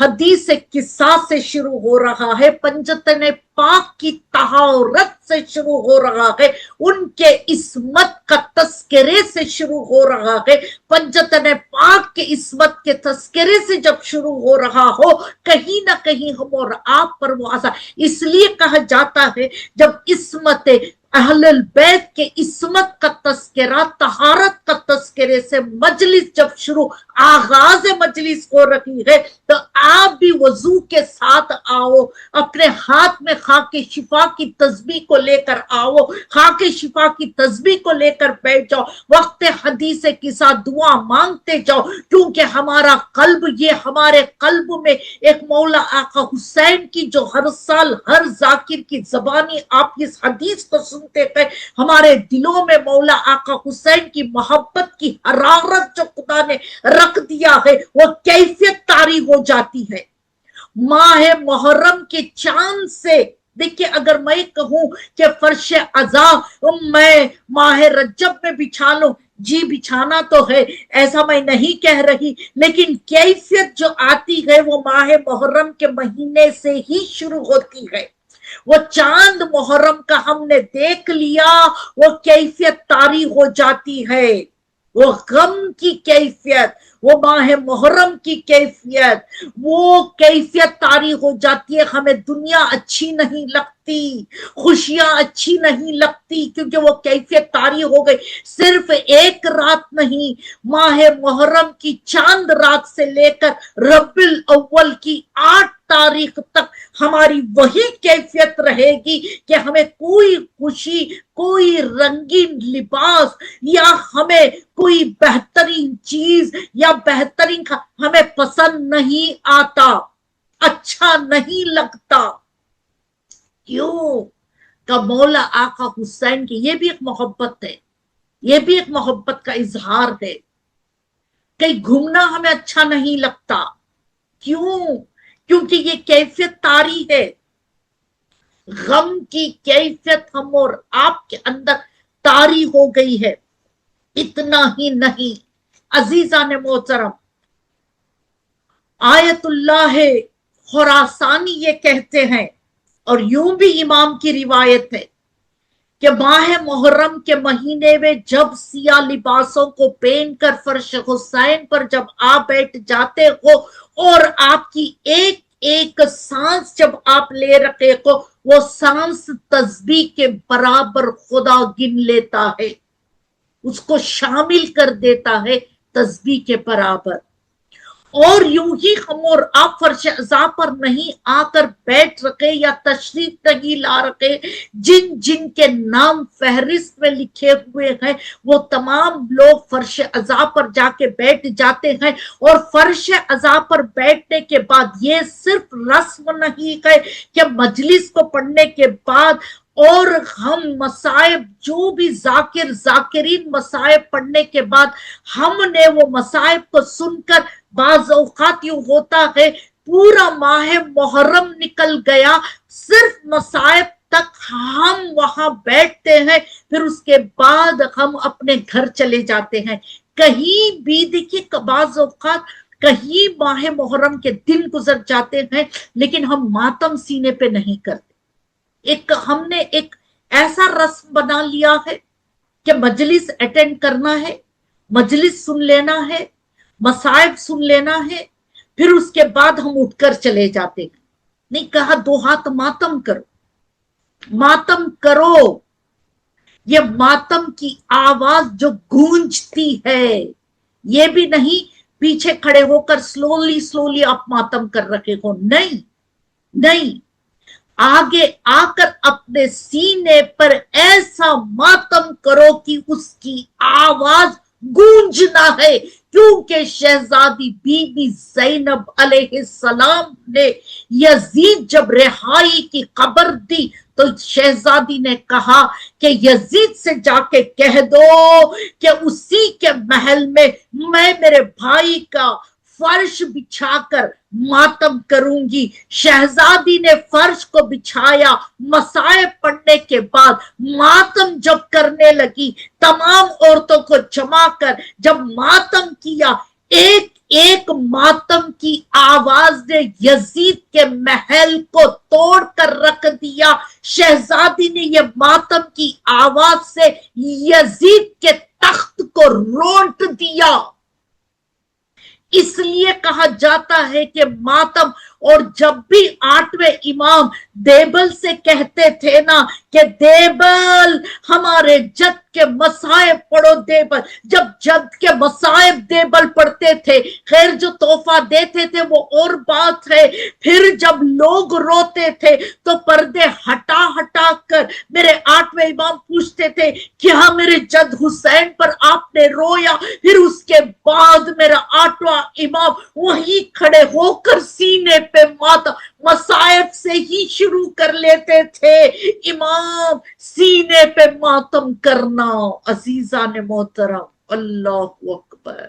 حدیث قصہ سے شروع ہو رہا ہے، پنجتن پاک کی طہارت سے شروع ہو رہا ہے، ان کے عصمت کا تذکرے سے شروع ہو رہا ہے. پنجتن پاک کے عصمت کے تذکرے سے جب شروع ہو رہا ہو، کہیں نہ کہیں ہم اور آپ پر وہ اثر. اس لیے کہا جاتا ہے جب عصمت اہل البیت کے عصمت کا تذکرہ، طہارت کا تذکرے سے مجلس جب شروع، آغاز مجلس ہو رہی ہے، تو آپ بھی وضو کے ساتھ آؤ، اپنے ہاتھ میں خاک شفا کی تسبیح کو لے کر آؤ، خاک شفا کی تسبیح کو لے کر بیٹھ جاؤ، وقت حدیث کے ساتھ دعا مانگتے جاؤ، کیونکہ ہمارا قلب، یہ ہمارے قلب میں ایک مولا آقا حسین کی جو ہر سال ہر ذاکر کی زبانی آپ اس حدیث کو سنتے ہیں، ہمارے دلوں میں مولا آقا حسین کی محبت کی حرارت جو خدا نے رکھ دیا ہے وہ کیفیت طاری ہو جاتی ہے. ماہ محرم کے چاند سے، دیکھیں اگر میں کہوں کہ فرش عزا میں ماہ رجب میں بچھا لوں، جی بچھانا تو ہے، ایسا میں نہیں کہہ رہی، لیکن کیفیت جو آتی ہے وہ ماہ محرم کے مہینے سے ہی شروع ہوتی ہے. وہ چاند محرم کا ہم نے دیکھ لیا، وہ کیفیت طاری ہو جاتی ہے، وہ غم کی کیفیت، وہ ماہ محرم کی کیفیت، وہ کیفیت طاری ہو جاتی ہے. ہمیں دنیا اچھی نہیں لگتی، خوشیاں اچھی نہیں لگتی، کیونکہ وہ کیفیت طاری ہو گئی. صرف ایک رات نہیں، ماہ محرم کی چاند رات سے لے کر ربیع الاول کی 8 تاریخ تک ہماری وہی کیفیت رہے گی کہ ہمیں کوئی خوشی، کوئی رنگین لباس، یا ہمیں کوئی بہترین چیز یا بہترین ہمیں پسند نہیں آتا، اچھا نہیں لگتا. کیوں کہ مولا آقا حسین کی یہ بھی ایک محبت ہے، یہ بھی ایک محبت کا اظہار ہے. کہیں گھومنا ہمیں اچھا نہیں لگتا، کیوں؟ کیونکہ یہ کیفیت طاری ہے. غم کی کیفیت ہم اور آپ کے اندر طاری ہو گئی ہے. اتنا ہی نہیں عزیزان محترم، آیت اللہ خراسانی یہ کہتے ہیں، اور یوں بھی امام کی روایت ہے کہ ماہ محرم کے مہینے میں جب سیاہ لباسوں کو پہن کر فرش حسین پر جب آپ بیٹھ جاتے ہو، اور آپ کی ایک ایک سانس جب آپ لے رکھے ہو، وہ سانس تسبیح کے برابر خدا گن لیتا ہے، اس کو شامل کر دیتا ہے تسبیح کے برابر. اور یوں ہی ہم اور آپ فرش عزا پر نہیں آ کر بیٹھ رکھے یا تشریف نہیں لا رکھے، جن جن کے نام فہرست میں لکھے ہوئے ہیں وہ تمام لوگ فرش عزا پر جا کے بیٹھ جاتے ہیں. اور فرش عزا پر بیٹھنے کے بعد یہ صرف رسم نہیں ہے کہ مجلس کو پڑھنے کے بعد اور ہم مصائب جو بھی ذاکرین مصائب پڑھنے کے بعد ہم نے وہ مصائب کو سن کر، بعض اوقات یوں ہوتا ہے پورا ماہ محرم نکل گیا، صرف مصائب تک ہم وہاں بیٹھتے ہیں، پھر اس کے بعد ہم اپنے گھر چلے جاتے ہیں. کہیں بھی دیکھیے بعض اوقات کہیں ماہ محرم کے دن گزر جاتے ہیں لیکن ہم ماتم سینے پہ نہیں کرتے. ہم نے ایک ایسا رسم بنا لیا ہے کہ مجلس اٹینڈ کرنا ہے، مجلس سن لینا ہے، مصائب سن لینا ہے، پھر اس کے بعد ہم اٹھ کر چلے جاتے ہیں. نہیں کہا 2 ہاتھ ماتم کرو، ماتم کرو. یہ ماتم کی آواز جو گونجتی ہے، یہ بھی نہیں پیچھے کھڑے ہو کر سلولی آپ ماتم کر رکھے ہو. نہیں نہیں، آگے آ کر اپنے سینے پر ایسا ماتم کرو کہ اس کی آواز گونجنا ہے. کیونکہ شہزادی بی بی زینب علیہ السلام نے یزید جب رہائی کی خبر دی تو شہزادی نے کہا کہ یزید سے جا کے کہہ دو کہ اسی کے محل میں میں میرے بھائی کا فرش بچھا کر ماتم کروں گی. شہزادی نے فرش کو بچھایا، مصائب پڑھنے کے بعد ماتم جب کرنے لگی، تمام عورتوں کو جمع کر جب ماتم کیا، ایک ایک ماتم کی آواز نے یزید کے محل کو توڑ کر رکھ دیا. شہزادی نے یہ ماتم کی آواز سے یزید کے تخت کو رونٹ دیا. اس لیے کہا جاتا ہے کہ ماتم، اور جب بھی 8ویں امام دیبل سے کہتے تھے نا کہ دیبل ہمارے جد کے مصائب پڑھو، دیبل جب جد کے مصائب دیبل پڑھتے تھے، خیر جو تحفہ دیتے تھے وہ اور بات ہے، پھر جب لوگ روتے تھے تو پردے ہٹا کر میرے 8ویں امام پوچھتے تھے کیا میرے جد حسین پر آپ نے رویا؟ پھر اس کے بعد میرا 8واں امام وہی کھڑے ہو کر سینے پہ ماتم، مصائب سے ہی شروع کر لیتے تھے. امام سینے پہ ماتم کرنا. عزیزان محترم، اللہ اکبر،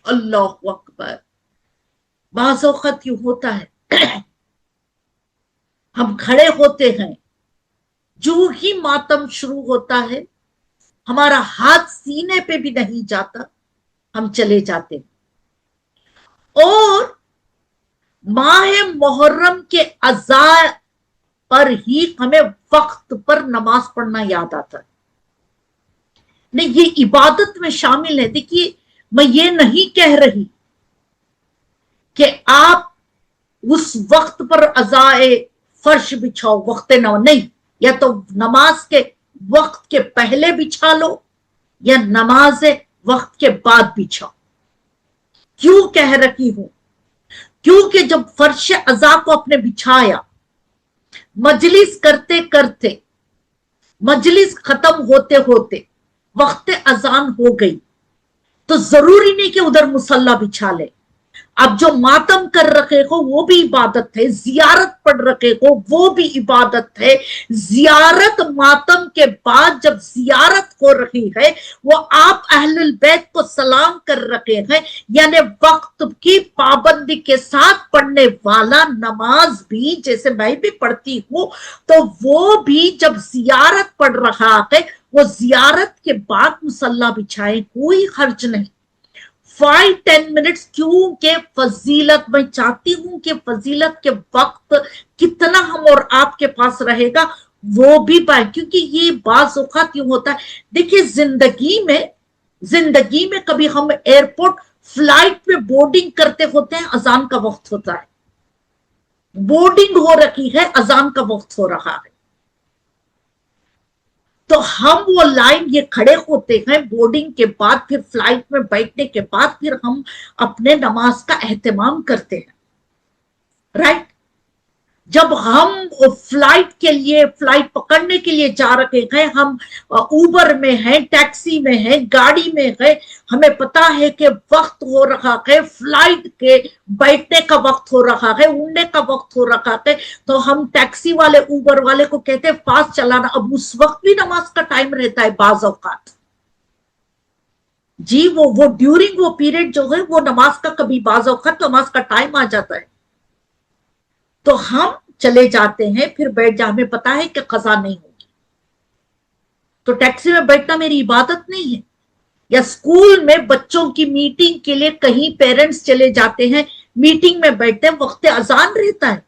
اللہ اکبر. بعض اوقات یوں ہوتا ہے ہم کھڑے ہوتے ہیں، جو ہی ماتم شروع ہوتا ہے ہمارا ہاتھ سینے پہ بھی نہیں جاتا، ہم چلے جاتے ہیں. اور ماہ محرم کے اذان پر ہی ہمیں وقت پر نماز پڑھنا یاد آتا ہے. نہیں، یہ عبادت میں شامل ہے. دیکھیے میں یہ نہیں کہہ رہی کہ آپ اس وقت پر اذان فرش بچھاؤ وقت نہیں، یا تو نماز کے وقت کے پہلے بچھا لو یا نماز وقت کے بعد بچھاؤ. کیوں کہہ رہی ہوں؟ کیونکہ جب فرش اذان کو اپنے بچھایا، مجلس کرتے کرتے، مجلس ختم ہوتے ہوتے وقت اذان ہو گئی تو ضروری نہیں کہ ادھر مصلی بچھا لے. اب جو ماتم کر رکھے ہو وہ بھی عبادت ہے، زیارت پڑھ رکھے ہو وہ بھی عبادت ہے. زیارت ماتم کے بعد جب زیارت ہو رہی ہے وہ آپ اہل البیت کو سلام کر رکھے ہیں، یعنی وقت کی پابندی کے ساتھ پڑھنے والا نماز بھی جیسے میں بھی پڑھتی ہوں، تو وہ بھی جب زیارت پڑھ رہا ہے وہ زیارت کے بعد مصلی بچھائے، کوئی حرج نہیں. 5-10 منٹس، کیونکہ فضیلت، میں چاہتی ہوں کہ فضیلت کے وقت کتنا ہم اور آپ کے پاس رہے گا وہ بھی پائے. کیونکہ یہ بعض اوقات یوں ہوتا ہے، دیکھیے زندگی میں کبھی ہم ایئرپورٹ فلائٹ میں بورڈنگ کرتے ہوتے ہیں، اذان کا وقت ہوتا ہے، بورڈنگ ہو رکھی ہے، اذان کا وقت ہو رہا ہے، تو ہم وہ لائن یہ کھڑے ہوتے ہیں بورڈنگ کے بعد، پھر فلائٹ میں بیٹھنے کے بعد پھر ہم اپنے نماز کا اہتمام کرتے ہیں، رائٹ؟ جب ہم فلائٹ پکڑنے کے لیے جا رہے ہیں، ہم اوبر میں ہیں، ٹیکسی میں ہیں، گاڑی میں ہیں، ہمیں پتا ہے کہ وقت ہو رہا ہے، فلائٹ کے بیٹھنے کا وقت ہو رہا ہے، اڑنے کا وقت ہو رہا ہے، تو ہم ٹیکسی والے، اوبر والے کو کہتے ہیں فاسٹ چلانا. اب اس وقت بھی نماز کا ٹائم رہتا ہے بعض اوقات، جی وہ ڈیورنگ وہ پیریڈ جو ہے وہ نماز کا، کبھی بعض اوقات نماز کا ٹائم آ جاتا ہے، تو ہم چلے جاتے ہیں، پھر بیٹھ جا، ہمیں پتا ہے کہ قضا نہیں ہوگی. تو ٹیکسی میں بیٹھنا میری عبادت نہیں ہے، یا اسکول میں بچوں کی میٹنگ کے لیے کہیں پیرنٹس چلے جاتے ہیں, میٹنگ میں بیٹھتے ہیں, وقت اذان رہتا ہے,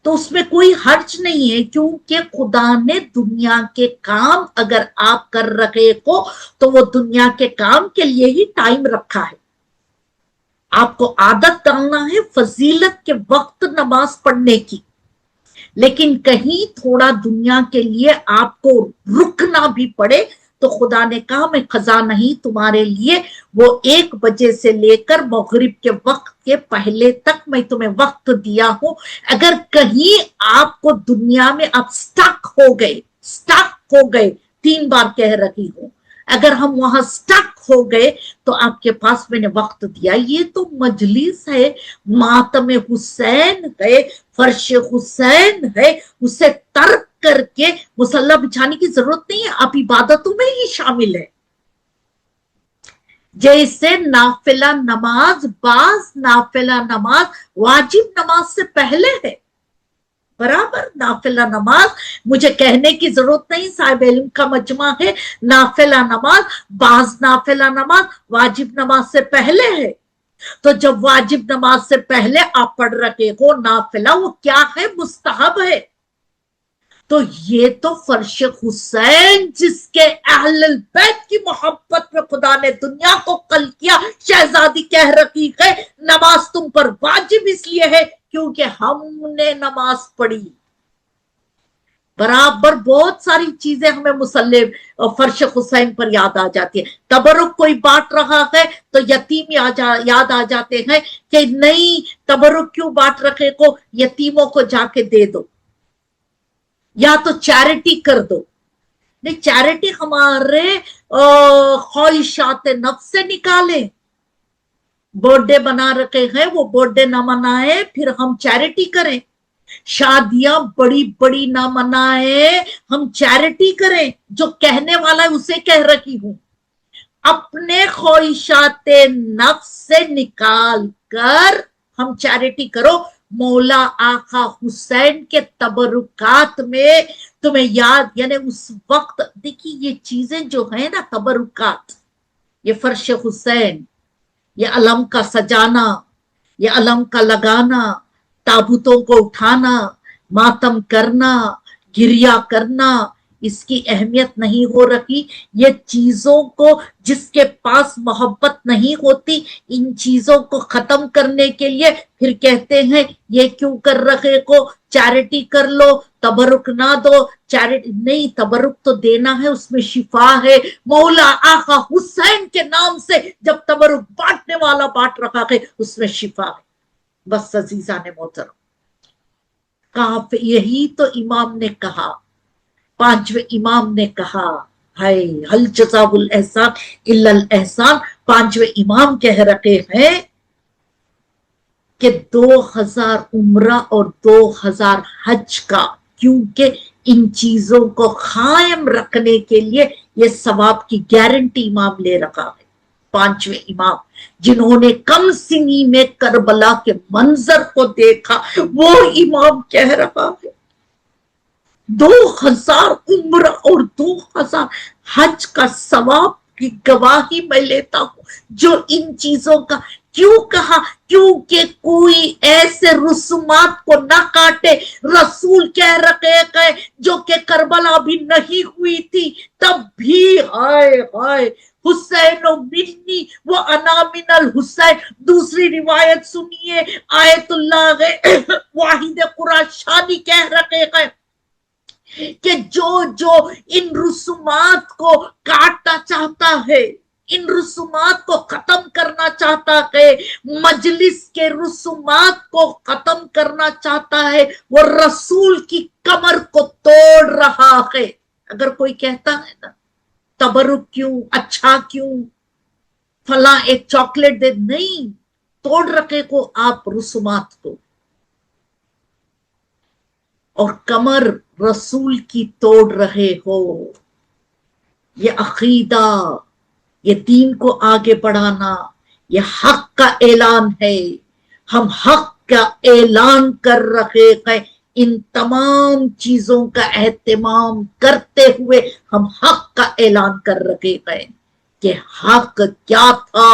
تو اس میں کوئی حرج نہیں ہے, کیونکہ خدا نے دنیا کے کام اگر آپ کر رہے ہو تو وہ دنیا کے کام کے لیے ہی ٹائم رکھا ہے. آپ کو عادت ڈالنا ہے فضیلت کے وقت نماز پڑھنے کی, لیکن کہیں تھوڑا دنیا کے لیے آپ کو رکنا بھی پڑے تو خدا نے کہا میں خزاں نہیں تمہارے لیے, وہ 1 بجے سے لے کر مغرب کے وقت کے پہلے تک میں تمہیں وقت دیا ہوں. اگر کہیں آپ کو دنیا میں آپ سٹک ہو گئے 3 بار کہہ رہی ہوں, اگر ہم وہاں سٹک ہو گئے تو آپ کے پاس میں نے وقت دیا. یہ تو مجلس ہے, ماتم حسین ہے, فرش حسین ہے, اسے ترک کر کے مصلی بچھانے کی ضرورت نہیں ہے, آپ عبادتوں میں ہی شامل ہے. جیسے نافلہ نماز, بعض نافلہ نماز واجب نماز سے پہلے ہے, برابر نافلہ نماز مجھے کہنے کی ضرورت نہیں, صاحب علم کا مجمع ہے, نافلہ نماز, بعض نافلہ نماز واجب نماز سے پہلے ہے. تو جب واجب نماز سے پہلے آپ پڑھ رہے ہو نافلہ, وہ کیا ہے؟ مستحب ہے. تو یہ تو فرش حسین جس کے اہل البیت کی محبت میں خدا نے دنیا کو قل کیا, شہزادی کہہ رہی ہے نماز تم پر واجب اس لیے ہے کیونکہ ہم نے نماز پڑھی. برابر بہت ساری چیزیں ہمیں مصلی فرش حسین پر یاد آ جاتی ہے. تبرک کوئی بانٹ رہا ہے تو یتیم یاد آ جاتے ہیں کہ نہیں تبرک کیوں بانٹ رکھے کو, یتیموں کو جا کے دے دو یا تو چیریٹی کر دو. نہیں, چیریٹی ہمارے خواہشات نفس سے نکالیں. برتھ ڈے بنا رکھے ہیں, وہ برتھ ڈے نہ منائے پھر ہم چیریٹی کریں. شادیاں بڑی بڑی نہ منائے, ہم چیریٹی کریں. جو کہنے والا ہے اسے کہہ رہی ہوں, اپنے خواہشات نفس سے نکال کر ہم چیریٹی کرو. مولا آقا حسین کے تبرکات میں تمہیں یاد, یعنی اس وقت دیکھیے یہ چیزیں جو ہیں نا تبرکات, یہ فرش حسین, یہ علم کا سجانا, یہ علم کا لگانا, تابوتوں کو اٹھانا, ماتم کرنا, گریا کرنا, اس کی اہمیت نہیں ہو رہی. یہ چیزوں کو جس کے پاس محبت نہیں ہوتی, ان چیزوں کو ختم کرنے کے لیے پھر کہتے ہیں یہ کیوں کر رہے کو, چیریٹی کر لو, تبرک نہ دو. چیریٹی نہیں, تبرک تو دینا ہے, اس میں شفا ہے. مولا آقا حسین کے نام سے جب تبرک بانٹنے والا بانٹ رہا ہے اس میں شفا ہے. بس عزیزان محترم, یہی تو امام نے کہا, 5ویں امام نے کہا ہے حل جزاء الاحسان الا الاحسان. 5ویں امام کہہ رہے ہیں کہ 2000 عمرہ اور 2000 حج کا, کیونکہ ان چیزوں کو قائم رکھنے کے لیے یہ ثواب کی گارنٹی امام لے رکھا ہے. 5ویں امام جنہوں نے کم سنی میں کربلا کے منظر کو دیکھا, وہ امام کہہ رہا ہے 2000 عمرہ اور 2000 حج کا ثواب کی گواہی میں لیتا ہوں. جو ان چیزوں کا کیوں کہا, کیونکہ کوئی ایسے رسومات کو نہ کاٹے. رسول کہہ رہے ہیں جو کہ کربلا بھی نہیں ہوئی تھی تب بھی ہائے ہائے حسین و منی وہ انا من الحسین. دوسری روایت سنیے, آیت اللہ واحد قراشانی کہہ رہے ہیں کہ جو ان رسومات کو کاٹنا چاہتا ہے, ان رسومات کو ختم کرنا چاہتا ہے, مجلس کے رسومات کو ختم کرنا چاہتا ہے, وہ رسول کی کمر کو توڑ رہا ہے. اگر کوئی کہتا ہے نا تبرک کیوں, اچھا کیوں, فلاں ایک چاکلیٹ دے, نہیں, توڑ رکھے کو آپ رسومات کو, اور کمر رسول کی توڑ رہے ہو. یہ عقیدہ, یہ دین کو آگے بڑھانا, یہ حق کا اعلان ہے. ہم حق کا اعلان کر رہے ہیں. ان تمام چیزوں کا اہتمام کرتے ہوئے ہم حق کا اعلان کر رہے ہیں. کہ حق کیا تھا.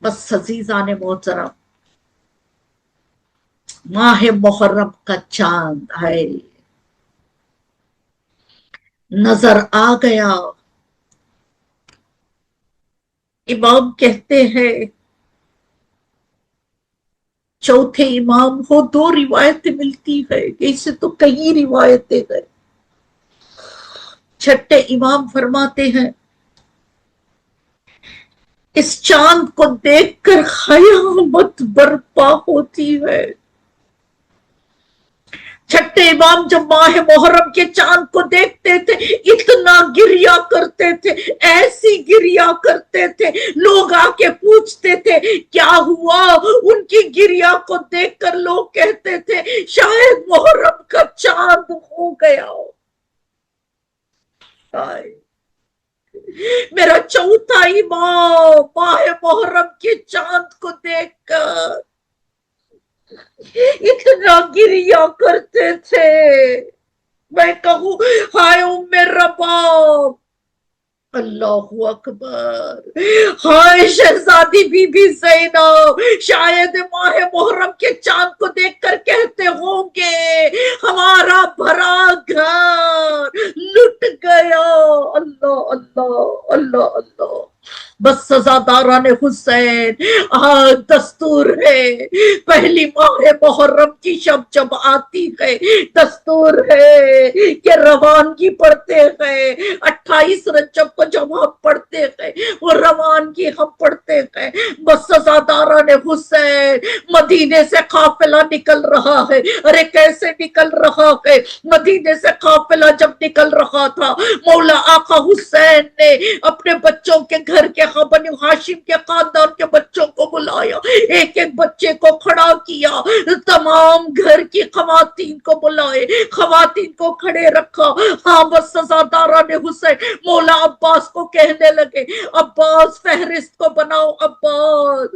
بس عزیزان محترم، ماہ محرم کا چاند ہے نظر آ گیا. امام کہتے ہیں چوتھے امام ہو، دو روایتیں ملتی ہے، اسے تو کئی روایتیں ہیں. چھٹے امام فرماتے ہیں اس چاند کو دیکھ کر قیامت برپا ہوتی ہے. چھٹے امام جب ماہ محرم کے چاند کو دیکھتے تھے اتنا گریا کرتے تھے، ایسی گریا کرتے تھے، لوگ آ کے پوچھتے تھے کیا ہوا. ان کی گریا کو دیکھ کر لوگ کہتے تھے شاید محرم کا چاند ہو گیا. میرا چوتھا امام ماہ محرم کے چاند کو دیکھ کر اتنا گریا کرتے تھے. میں کہوں ہائے ام رباب، اللہ اکبر، ہائے شہزادی بی بی زینب، شاید ماہ محرم کے چاند کو دیکھ کر کہتے ہوں گے ہمارا بھرا گھر لٹ گیا. اللہ اللہ اللہ اللہ. بس سزاداران حسین دستور ہے پہلی ماہ محرم کی شب جب آتی ہے دستور ہے کہ روانگی پڑھتے ہیں. 28 رجب کو جب ہم پڑھتے ہیں وہ روانگی ہم پڑھتے ہیں. بس سزاداران حسین مدینے سے قافلہ نکل رہا ہے. ارے کیسے نکل رہا ہے؟ مدینے سے قافلہ جب نکل رہا تھا مولا آقا حسین نے اپنے بچوں کے گھر کے بنی ہاشم کے خاندان کے بچوں کو بلایا، ایک ایک بچے کو کھڑا کیا، تمام گھر کی خواتین کو بلائے، خواتین کو کھڑے رکھا. ہاں بس سزاداران حسین مولا عباس کو کہنے لگے عباس فہرست کو بناؤ. عباس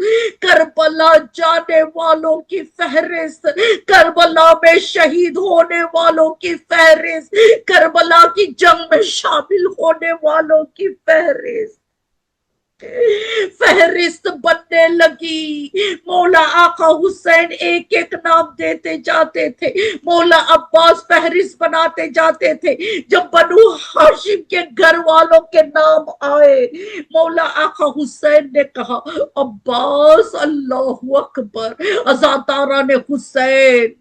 کربلا جانے والوں کی فہرست، کربلا میں شہید ہونے والوں کی فہرست، کربلا کی جنگ میں شامل ہونے والوں کی فہرست بننے لگی. مولا آقا حسین ایک ایک نام دیتے جاتے تھے، مولا عباس فہرست بناتے جاتے تھے. جب بنو ہاشم کے گھر والوں کے نام آئے مولا آقا حسین نے کہا عباس اللہ اکبر. عزاداران حسین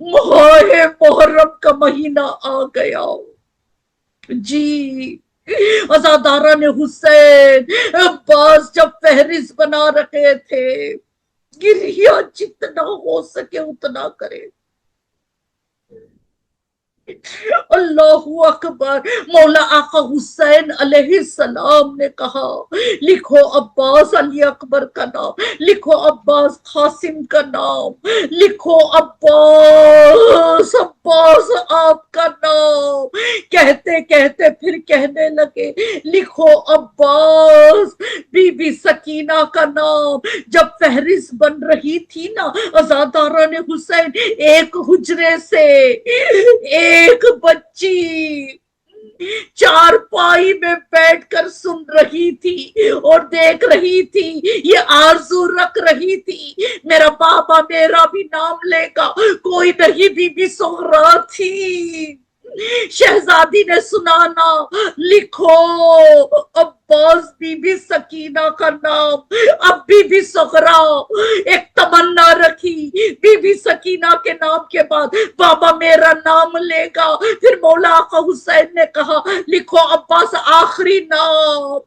ماہ محرم کا مہینہ آ گیا. جی عزاداران حسین عباس جب فہرست بنا رہے تھے گریا جتنا ہو سکے اتنا کرے. اللہ اکبر. مولا آقا حسین علیہ السلام نے کہا لکھو عباس علی اکبر کا نام، لکھو عباس قاسم کا نام، لکھو عباس عباس آپ کا نام. کہتے کہتے پھر کہنے لگے لکھو عباس بی بی سکینہ کا نام. جب فہرست بن رہی تھی نا عزاداران حسین ایک حجرے سے ایک بچی چار پائی میں بیٹھ کر سن رہی تھی اور دیکھ رہی تھی، یہ آرزو رکھ رہی تھی میرا بابا میرا بھی نام لے گا. کوئی نہیں، بی بی سغرا تھی. شہزادی نے سنانا لکھو عباس بی بی سکینہ کا نام. اب بی بی سغرا ایک تمنا رکھی بی بی سکینہ کے نام کے بعد بابا میرا نام لے گا. پھر مولا آقا حسین نے کہا لکھو عباس آخری نام.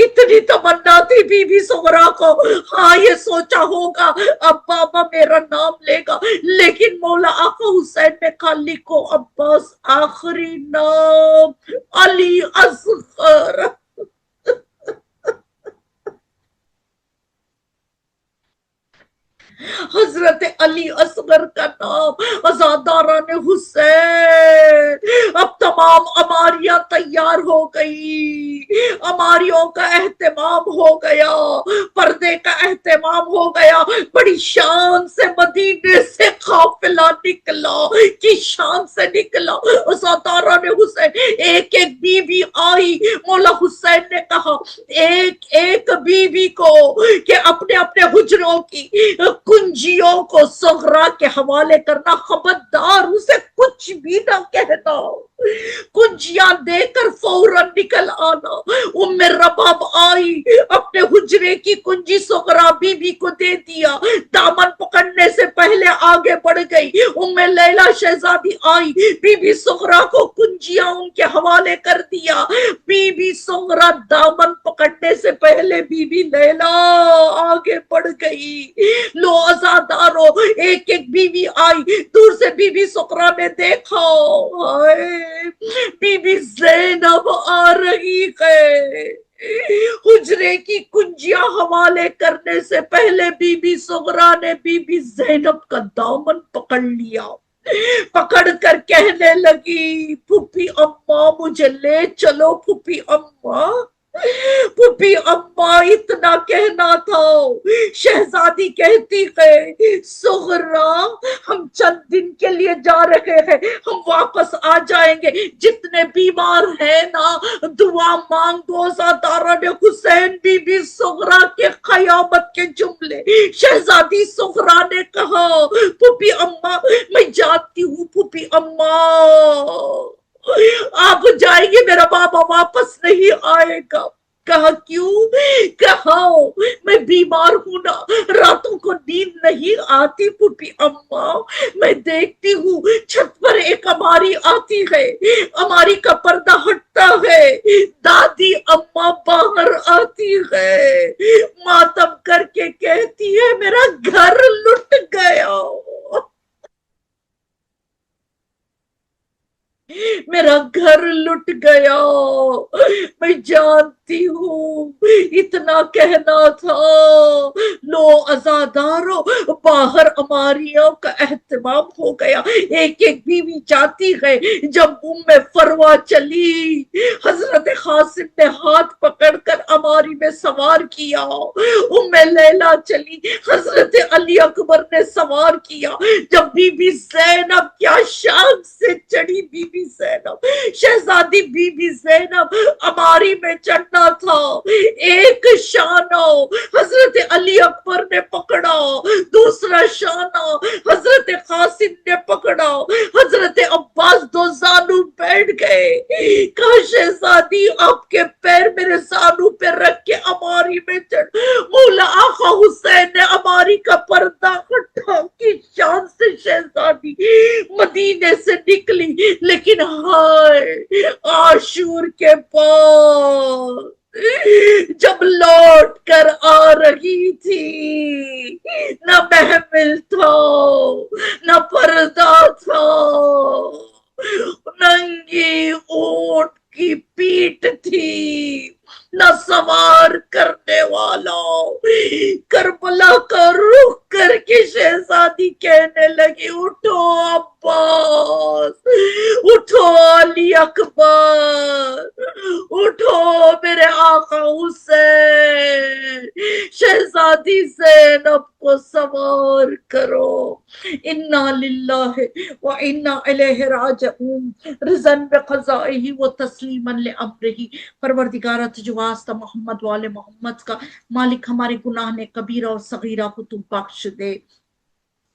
اتنی تمنا تھی بی بی سغرا کو، ہاں یہ سوچا ہوگا اب بابا میرا نام لے گا، لیکن مولا آقا حسین نے کہا لکھو عباس آخری نام علی اصغر. حضرت علی اصغر کا نام. عزاداران حسین اب تمام عماریاں تیار ہو گئی، عماریوں کا اہتمام ہو گیا، پردے کا اہتمام ہو گیا. بڑی شان سے مدینے سے قافلہ نکلا کی شان سے نکلا. عزادارہ نے حسین ایک ایک بی بی آئی. مولا حسین نے کہا ایک ایک بی بی کو کہ اپنے اپنے حجروں کی کنجیوں کو صغرا کے حوالے کرنا, خبردار اسے کچھ بھی نہ کہنا, کنجیاں دے کر فوراً نکل آنا. ام رباب آئی, اپنے حجرے کی کنجی صغرا بی بی کو دے دیا, دامن پکڑنے سے پہلے آگے بڑھ گئی. ام لیلا شہزادی آئی, بی بی صغرا کو کنجیاں ان کے حوالے کر دیا. بی بی صغرا دامن پکڑنے سے پہلے بی بی لیلا آگے بڑھ گئی. لو عزادارو, ایک ایک بی بی آئی. دور سے بی بی صغرا نے دیکھا, بی بی زینب آ رہی ہے. حجرے کی کنجیاں حوالے کرنے سے پہلے بی بی صغرا نے بی بی زینب کا دامن پکڑ لیا. پکڑ کر کہنے لگی, پھوپھی اماں مجھے لے چلو. پھوپھی اماں, پھوپھی اماں اتنا کہنا تھا. شہزادی کہتی ہے صغرا ہم چند دن کے لیے جا رہے ہیں, ہم واپس آ جائیں گے. جتنے بیمار ہیں نا دعا مانگو. عزادارہ نے حسین بی بی صغرا کے قیامت کے جملے شہزادی صغرا نے کہا, پھوپھی اماں میں جانتی ہوں پھوپھی اماں آپ جائیں گے, میرا بابا واپس نہیں آئے گا. کہا کیوں؟ کہا میں بیمار ہوں نا, راتوں کو نیند نہیں آتی. پھوپھی اماں میں دیکھتی ہوں چھت پر ایک اماری آتی ہے, اماری کا پردہ ہٹتا ہے, دادی اماں باہر آتی ہے, ماتم کر کے کہتی ہے میرا گھر لٹ گیا, میرا گھر لٹ گیا. میں جانتی ہوں اتنا کہنا تھا. لو عزادارو, باہر اماریوں کا اہتمام ہو گیا. ایک ایک بیوی جاتی ہے. جب ام فروا چلی, حضرت قاسم نے ہاتھ پکڑ کر اماری میں سوار کیا. ام لیلا چلی, حضرت علی اکبر نے سوار کیا. جب بی بی زینب کیا شان سے چڑھی, بی بی زینب شہزادی بی بی زینب اماری میں چڑھنا تھا. ایک شانہ حضرت علی اکبر نے پکڑا, دوسرا شانہ حضرت قاسم نے پکڑا. حضرت عباس دو زانو بیٹھ گئے. کہا شہزادی آپ کے پیر میرے زانو پہ رکھ کے اماری میں چڑھ. مولا آقا حسین نے اماری کا پردہ ہٹا کی شان سے شہزادی مدینے سے نکلی. لیکن ہائے عاشور کے بعد جب لوٹ کر آ رہی تھی, نہ محمل تھا نہ پردہ تھا, ننگی اونٹ کی پیٹ تھی, نہ سوار کرنے والا. کربلا کا رخ کر کے شہزادی کہنے لگی اٹھو عباس, اٹھو علی اکبر, اٹھو میرے آقا حسین, شہزادی زینب کو سوار کرو. انا للہ و انا الیہ راجعون, رضا بقضائہ و تسلیما لامرہ. پروردگارہ تجھے واسطہ محمد والے محمد کا, مالک ہمارے گناہ نے کبیرہ اور صغیرہ کو تو بخش دے.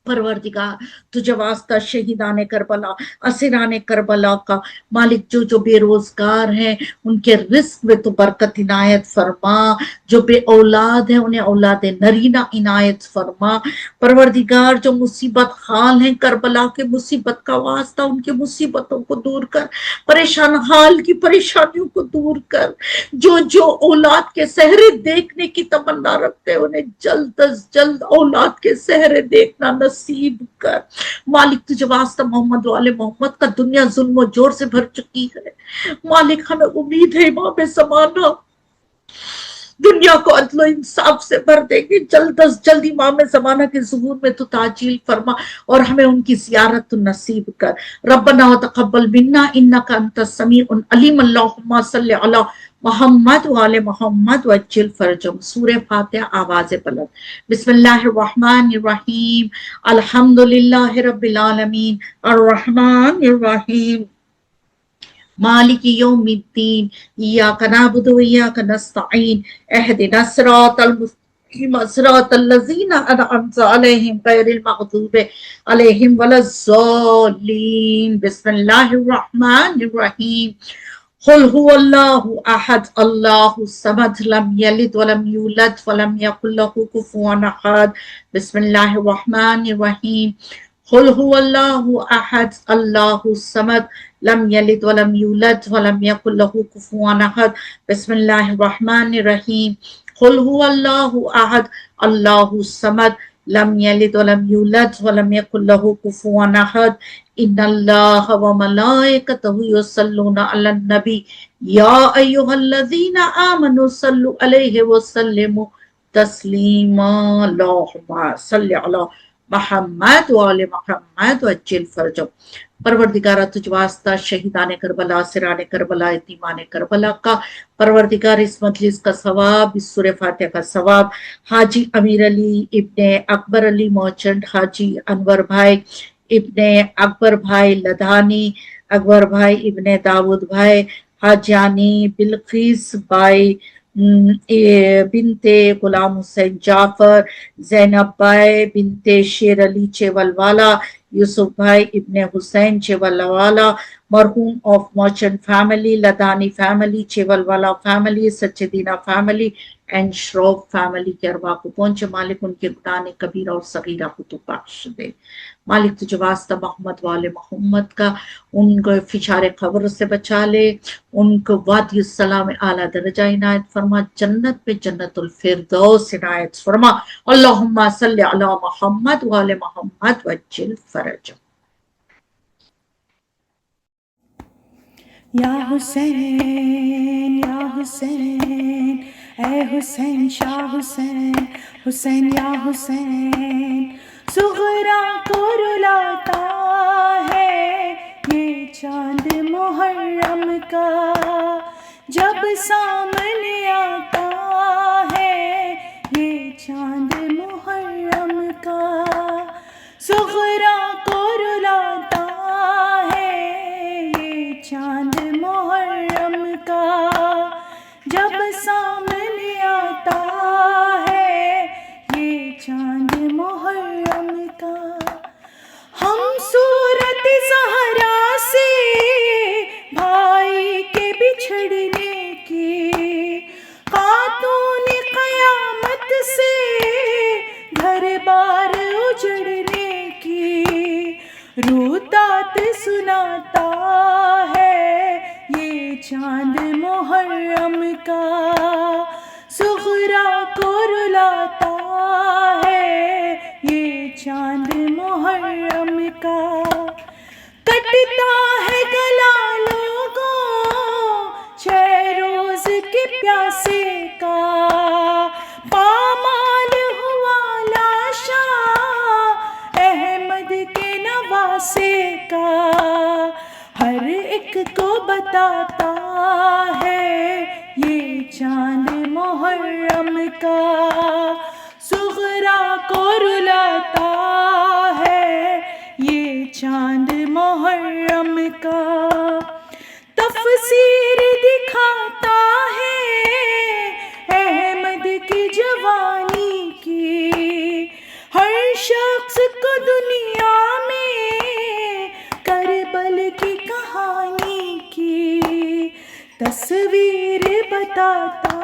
پروردگار تجھے واسطہ شہیدان کربلا, اسیران کربلا کا مالک جو جو بے روزگار ہیں ان کے رزق میں تو برکت عنایت فرما, جو بے اولاد ہیں انہیں اولاد نرینہ عنایت فرما. پروردگار جو مصیبت حال ہیں کربلا کے مصیبت کا واسطہ ان کے مصیبتوں کو دور کر, پریشان حال کی پریشانیوں کو دور کر. جو جو اولاد کے سہرے دیکھنے کی تمنا رکھتے انہیں جلد از جلد اولاد کے سہرے دیکھنا نصیب کر. مالک تجھے واسطہ محمد والے محمد کا دنیا ظلم و جور سے بھر چکی ہے. مالک ہمیں امید ہے امام زمانہ دنیا کو عدل و انصاف سے بھر دیں گے. جلد از جلد امام زمانہ کے ظہور میں تو تعجیل فرما اور ہمیں ان کی زیارت نصیب کر. ربنا وتقبل منا انک انت السمیع العلیم. اللہم صلی علی محمد وآل محمد وعجل فرجهم. سورہ فاتحہ آواز بلند. بسم اللہ الرحمن الرحیم. الحمدللہ رب العالمین الرحمن الرحیم مالک یوم الدین ایاک نعبد و ایاک نستعین اہدنا الصراط المستقیم صراط الذین انعمت علیہم غیر المغضوب علیہم ولا الضالین. بسم اللہ الرحمن الرحیم. قل هو اللہ احد اللہ الصمد لم یلد ولم یولد ولم یکن له کفوا احد. بسم اللہ الرحمن الرحیم. قل هو اللہ احد اللہ الصمد لم یلد ولم یولد ولم یکن له کفوا احد. بسم اللہ الرحمن الرحیم. قل هو اللہ احد اللہ الصمد لم یلد ولم یولد ولم یکن له کفوا احد. ان اللہ وملائکتہ یصلون علی النبی یا ایھا الذین آمنوا صلوا علیہ وسلموا تسلیما. اللہم صلی علی محمد وآل محمد وعجل فرجهم. پروردگارہ تجھ واسطہ شہیدان کربلا، سران کربلا، یتیمان کربلا کا پروردگار اس مجلس کا ثواب، اس سورہ فاتحہ کا ثواب حاجی امیر علی ابن اکبر علی مرچنٹ، حاجی انور بھائی ابن اکبر بھائی لدھانی، اکبر بھائی ابن داود بھائی، حاجانی بلقیس بائی بنت غلام حسین جعفر، زینب بائی بنت شیر علی چیول والا، یوسف بھائی ابن حسین چیول والا، مرحوم آف مرچنٹ فیملی، لدھانی فیملی، چیول والا فیملی، سچے دینا فیملی اینڈ شروف فیملی کے ارواح کو پہنچے. مالک ان کے گناہ کبیرہ اور صغیرہ کو تو بخش دے. مالک تجھے واسطہ محمد والے محمد کا ان کو فشار قبر سے بچا لے، ان کو وادی السلام اعلیٰ درجہ عنایت فرما، جنت پہ جنت الفردوس عنایت فرما. اللہم صلی علی محمد والے محمد وعجل فرجهم. یا حسین یا حسین اے حسین شاہ حسین، حسین یا حسین صغرا کو رلاتا ہے یہ چاند محرم کا، جب سامنے آتا ہے یہ چاند محرم کا. صغرا کو رلاتا ہے یہ چاند محرم کا، جب سامنے آتا ہے یہ چاند محرم کا. ہم صورت زہرا سے بھائی کے بچھڑنے کی، خاتون قیامت سے گھر بار اجڑنے کی، روتات سناتا ہے یہ چاند محرم کا. صغرا کو رلاتا ہے یہ چاند محرم کا. کٹتا ہے گلا لوگوں چھ روز کے پیاسے کا، پامال ہوا لاشا احمد کے نواسے کا. ہر ایک کو بتاتا ہے یہ چاند محرم کا. صغرا کو رلاتا ہے یہ چاند محرم کا. تفسیر دکھاتا ہے احمد کی جوانی کی، ہر شخص کو دنیا میں کربل کی کہانی کی تصویر بتاتا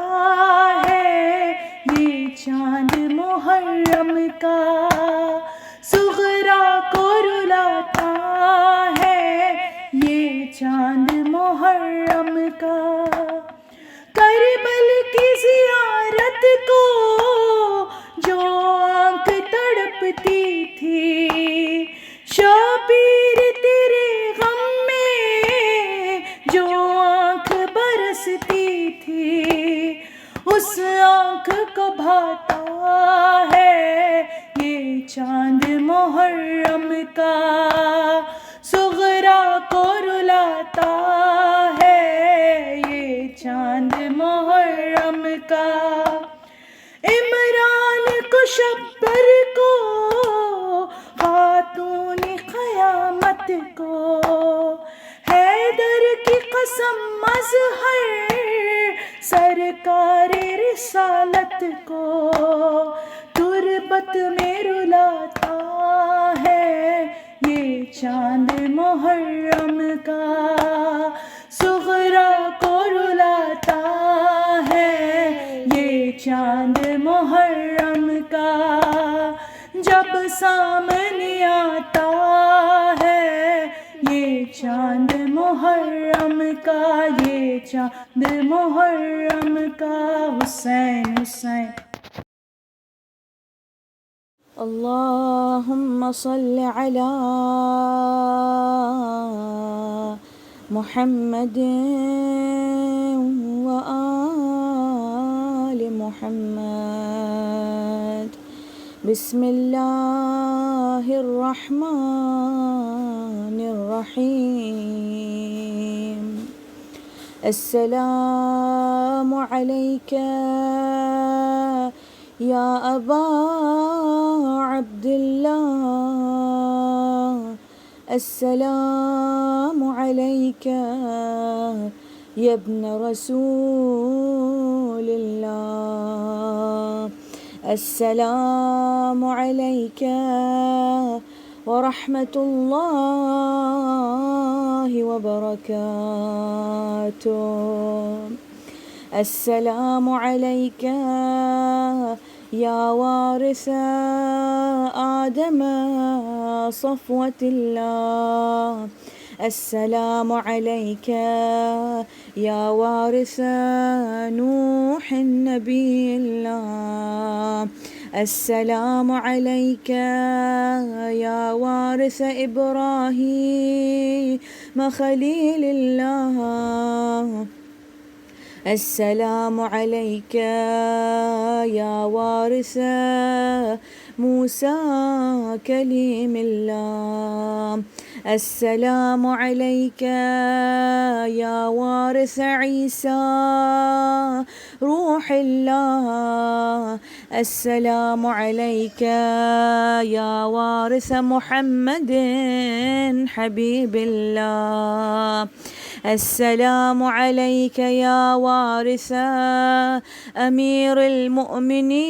ہے یہ چاند محرم کا. صغرا کو رلاتا ہے یہ چاند محرم کا. کربل کی زیارت کو جو آنکھ تڑپتی تھی، شبیر تیرے غم میں جو آنکھ برستی تھی، اس لبھاتا ہے یہ چاند محرم کا، صغرا کو رلاتا ہے یہ چاند محرم کا، عمران کو شبر کو خاتون قیامت کو، حیدر کی قسم مظہر سرکار رسالت کو، تربت میں رلاتا ہے یہ چاند محرم کا، صغرا کو رلاتا ہے یہ چاند محرم کا، جب سامنے آتا ہے یہ چاند محرم کا، یہ چاند محرم کا، حسین حسین۔ اللہم صل علی محمد و آل محمد، بسم اللہ الرحمن الرحیم، السلام علیک یا ابا عبداللہ، السلام علیک یا ابن رسول اللہ، السلام علیک ورحمۃ اللہ وبرکاتہ، السلام علیک یا وارث آدم صفوة اللہ، السلام علیک یا وارث نوح نبی اللہ، السلام علیک یا وارث ابراہیم خلیل اللہ، السلام علیک یا وارث موسیٰ کلیم اللہ، السلام علیک یا وارث عیسیٰ روح اللہ، السلام علیک یا وارث محمد حبیب اللہ، السلام علیک یا وارث امیر المؤمنین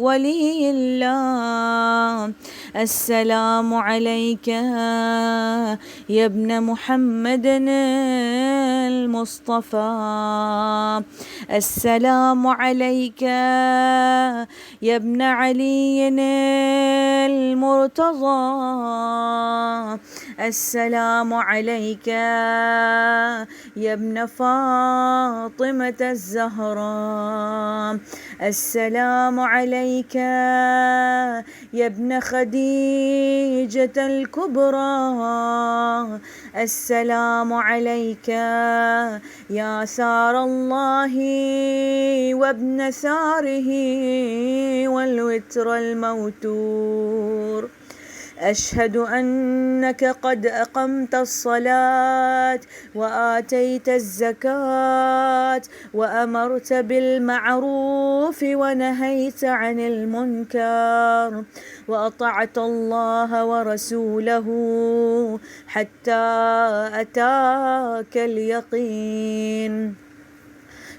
ولی اللہ، السلام علیک یا ابن محمد المصطفى، السلام علیک یا ابن علی المرتضى، السلام علیک یا ابن فاطمة الزہراء، السلام علیک یا ابن خدیجة الکبریٰ، السلام علیک یا سار اللہ وابن سارہ والوتر الموتور، أشهد أنك قد أقمت الصلاة وآتيت الزكاة وأمرت بالمعروف ونهيت عن المنكر وأطعت الله ورسوله حتى أتاك اليقين،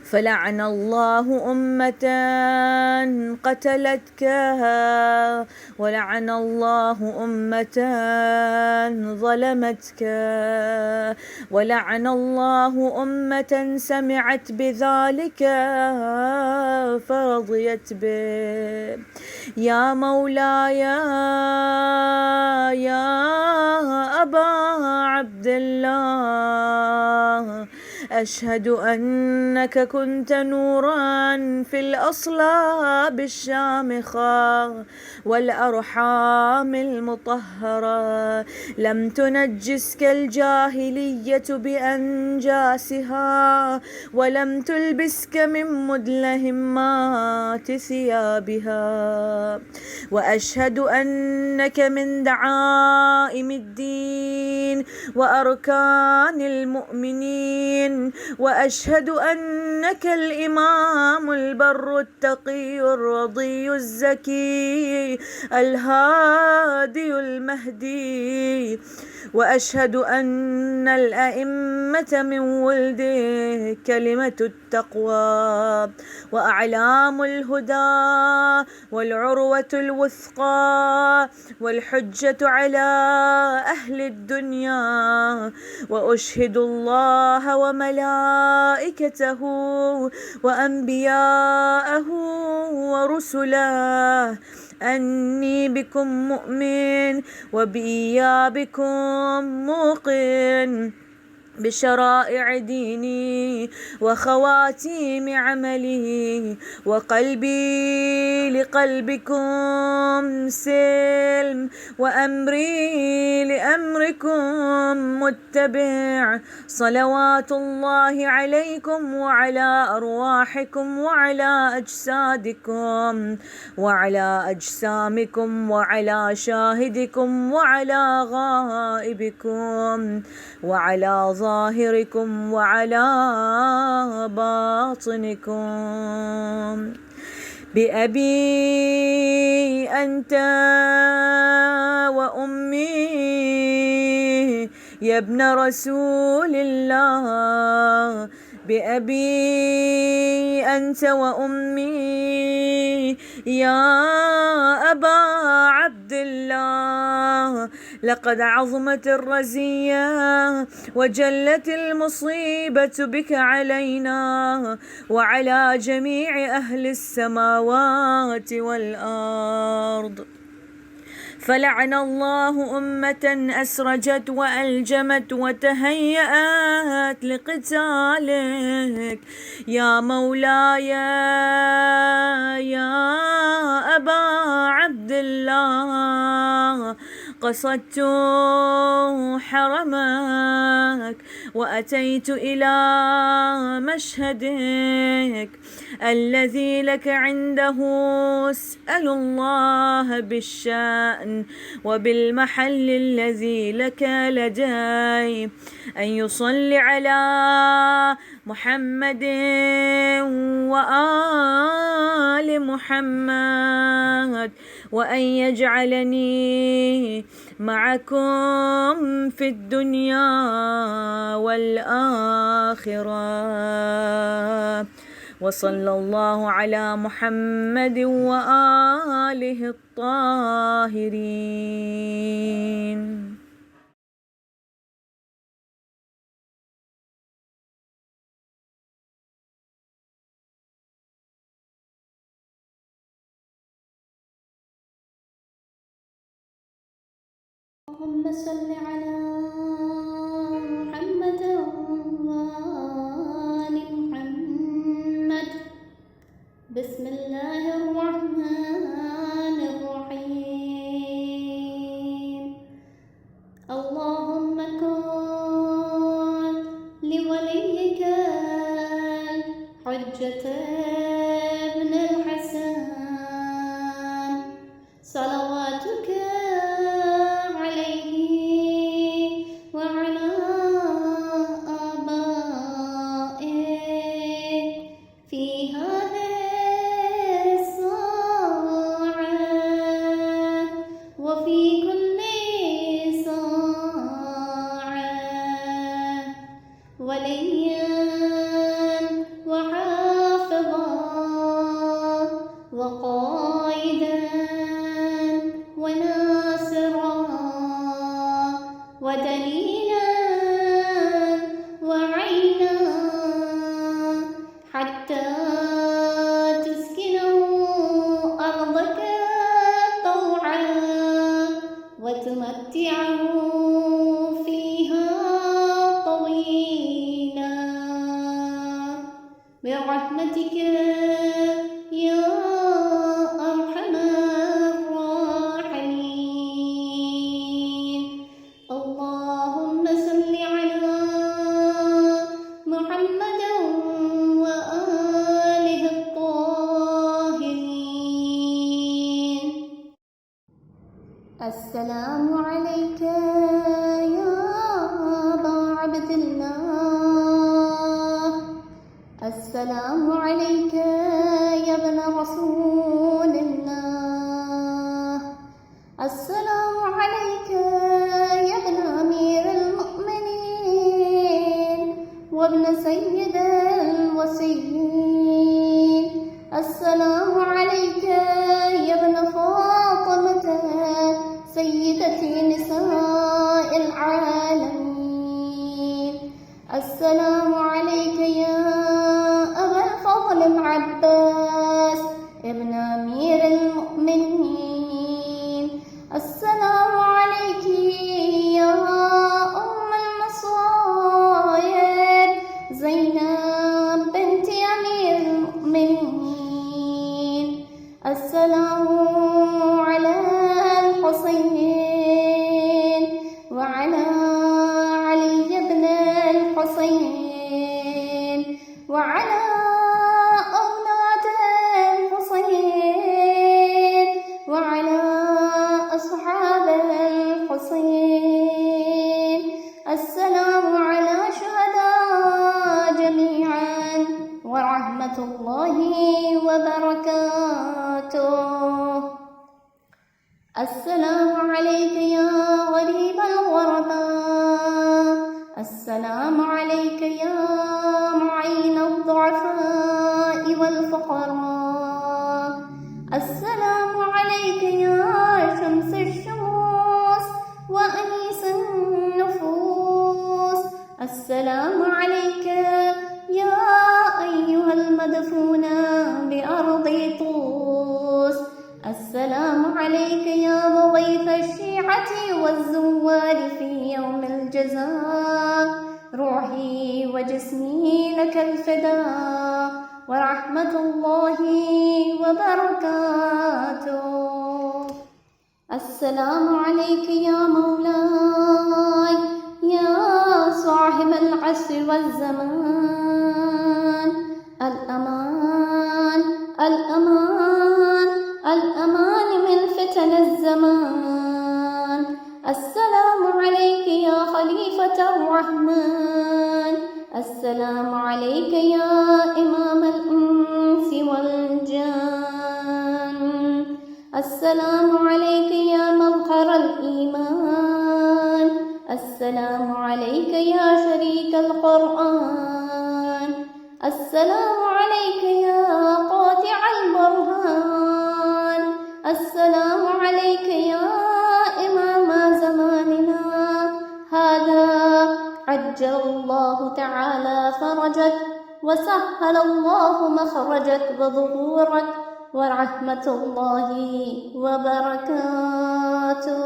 فلعن الله أمة قتلتك ولعن الله أمة ظلمتك ولعن الله أمة سمعت بذلك فرضيت به، يا مولاي يا أبا عبد الله أشهد أنك كنت نورا في الأصلاب الشامخة والأرحام المطهرة، لم تنجسك الجاهلية بأنجاسها، ولم تلبسك من مدلهمات ثيابها. وأشهد أنك من دعائم الدين وأركان المؤمنين، وأشهد أنك الإمام البر التقي الرضي الزكي الهادي المهدي، وأشهد أن الأئمة من ولده كلمة التقوى وأعلام الهدى والعروة الوثقى والحجة على أهل الدنيا. وأشهد الله وملائكته وأنبياءه ورسله أني بكم مؤمن وبإيابكم موقن بشرائع ديني وخواتيم عملي، وقلبي لقلبكم سلم، وأمري لأمركم متبع. صلوات الله عليكم وعلى أرواحكم وعلى أجسادكم وعلى أجسامكم وعلى شاهدكم وعلى غائبكم وعلى ظاهركم وعلى باطنكم. بأبي أنت وأمي يا ابن رسول الله، بأبي أنت وأمي يا أبا عبد الله. لقد عظمت الرزية وجلت المصيبة بك علينا وعلى جميع أهل السماوات والأرض، فلعن الله أمة أسرجت وألجمت وتهيأت لقتالك. يا مولاي يا أبا عبد الله، قصدت حرمك وأتيت إلى مشهدك الذي لك عنده اسأل الله بالشأن وبالمحل الذي لك لدي أن يصلي على محمد وآل محمد، وأن يجعلني معكم في الدنيا والآخرة. وصلى الله على محمد وآله الطاهرين. اللهم صل على محمد وآل محمد. بسم الله الرحمن الرحيم. اللهم كن لوليك حجة ابن الحسن صلواتك وقائدا وناصرا ودليلا وعينا حتى تسكنه أرضك طوعا وتمتعه فيها طويلا. برحمتك يا أرحم الراحمين. اللهم صل على محمد وآله الطاهرين. السلام عليك يا أبا عبد الله. السلام عليك يا ابن رسول الله. السلام عليك يا ابن أمير المؤمنين وابن سيد الوصيين. السلام عليك يا ابن فاطمة سيدة نساء العالمين. السلام عليك يا أبا الفضل العباس ابن أمير المؤمنين. السلام عليك يا أم المصائب زينب بنت أمير المؤمنين. السلام على الحسين وعلى علي بن الحسين وعلى أولاد الحسين وعلى أصحاب الحسين. السلام على شهداء جميعا ورحمة الله وبركاته. السلام عليك يا غريب الغرباء. السلام عليك يا معين الضعفاء والفقراء. السلام عليك يا شمس الشموس وأنيس النفوس. السلام عليك يا أيها المدفون بأرض طوس. السلام عليك يا مضيف الشيعة والزوار في يوم الجزاء. روحي وجسمي لك الفداء ورحمة الله وبركاته. السلام عليك يا مولاي يا صاحب العصر والزمان. الأمان الأمان الأمان من فتن الزمان. السلام عليك يا خليفة الرحمن. السلام عليك يا إمام الإنس والجان. السلام عليك يا مظهر الإيمان. السلام عليك يا شريك القرآن. السلام عليك يا قاطع البرهان. السلام عليك يا إمام زماننا هذا. عجل الله تعالى فرجك وسهل الله مخرجك وظهورك ورحمة الله وبركاته.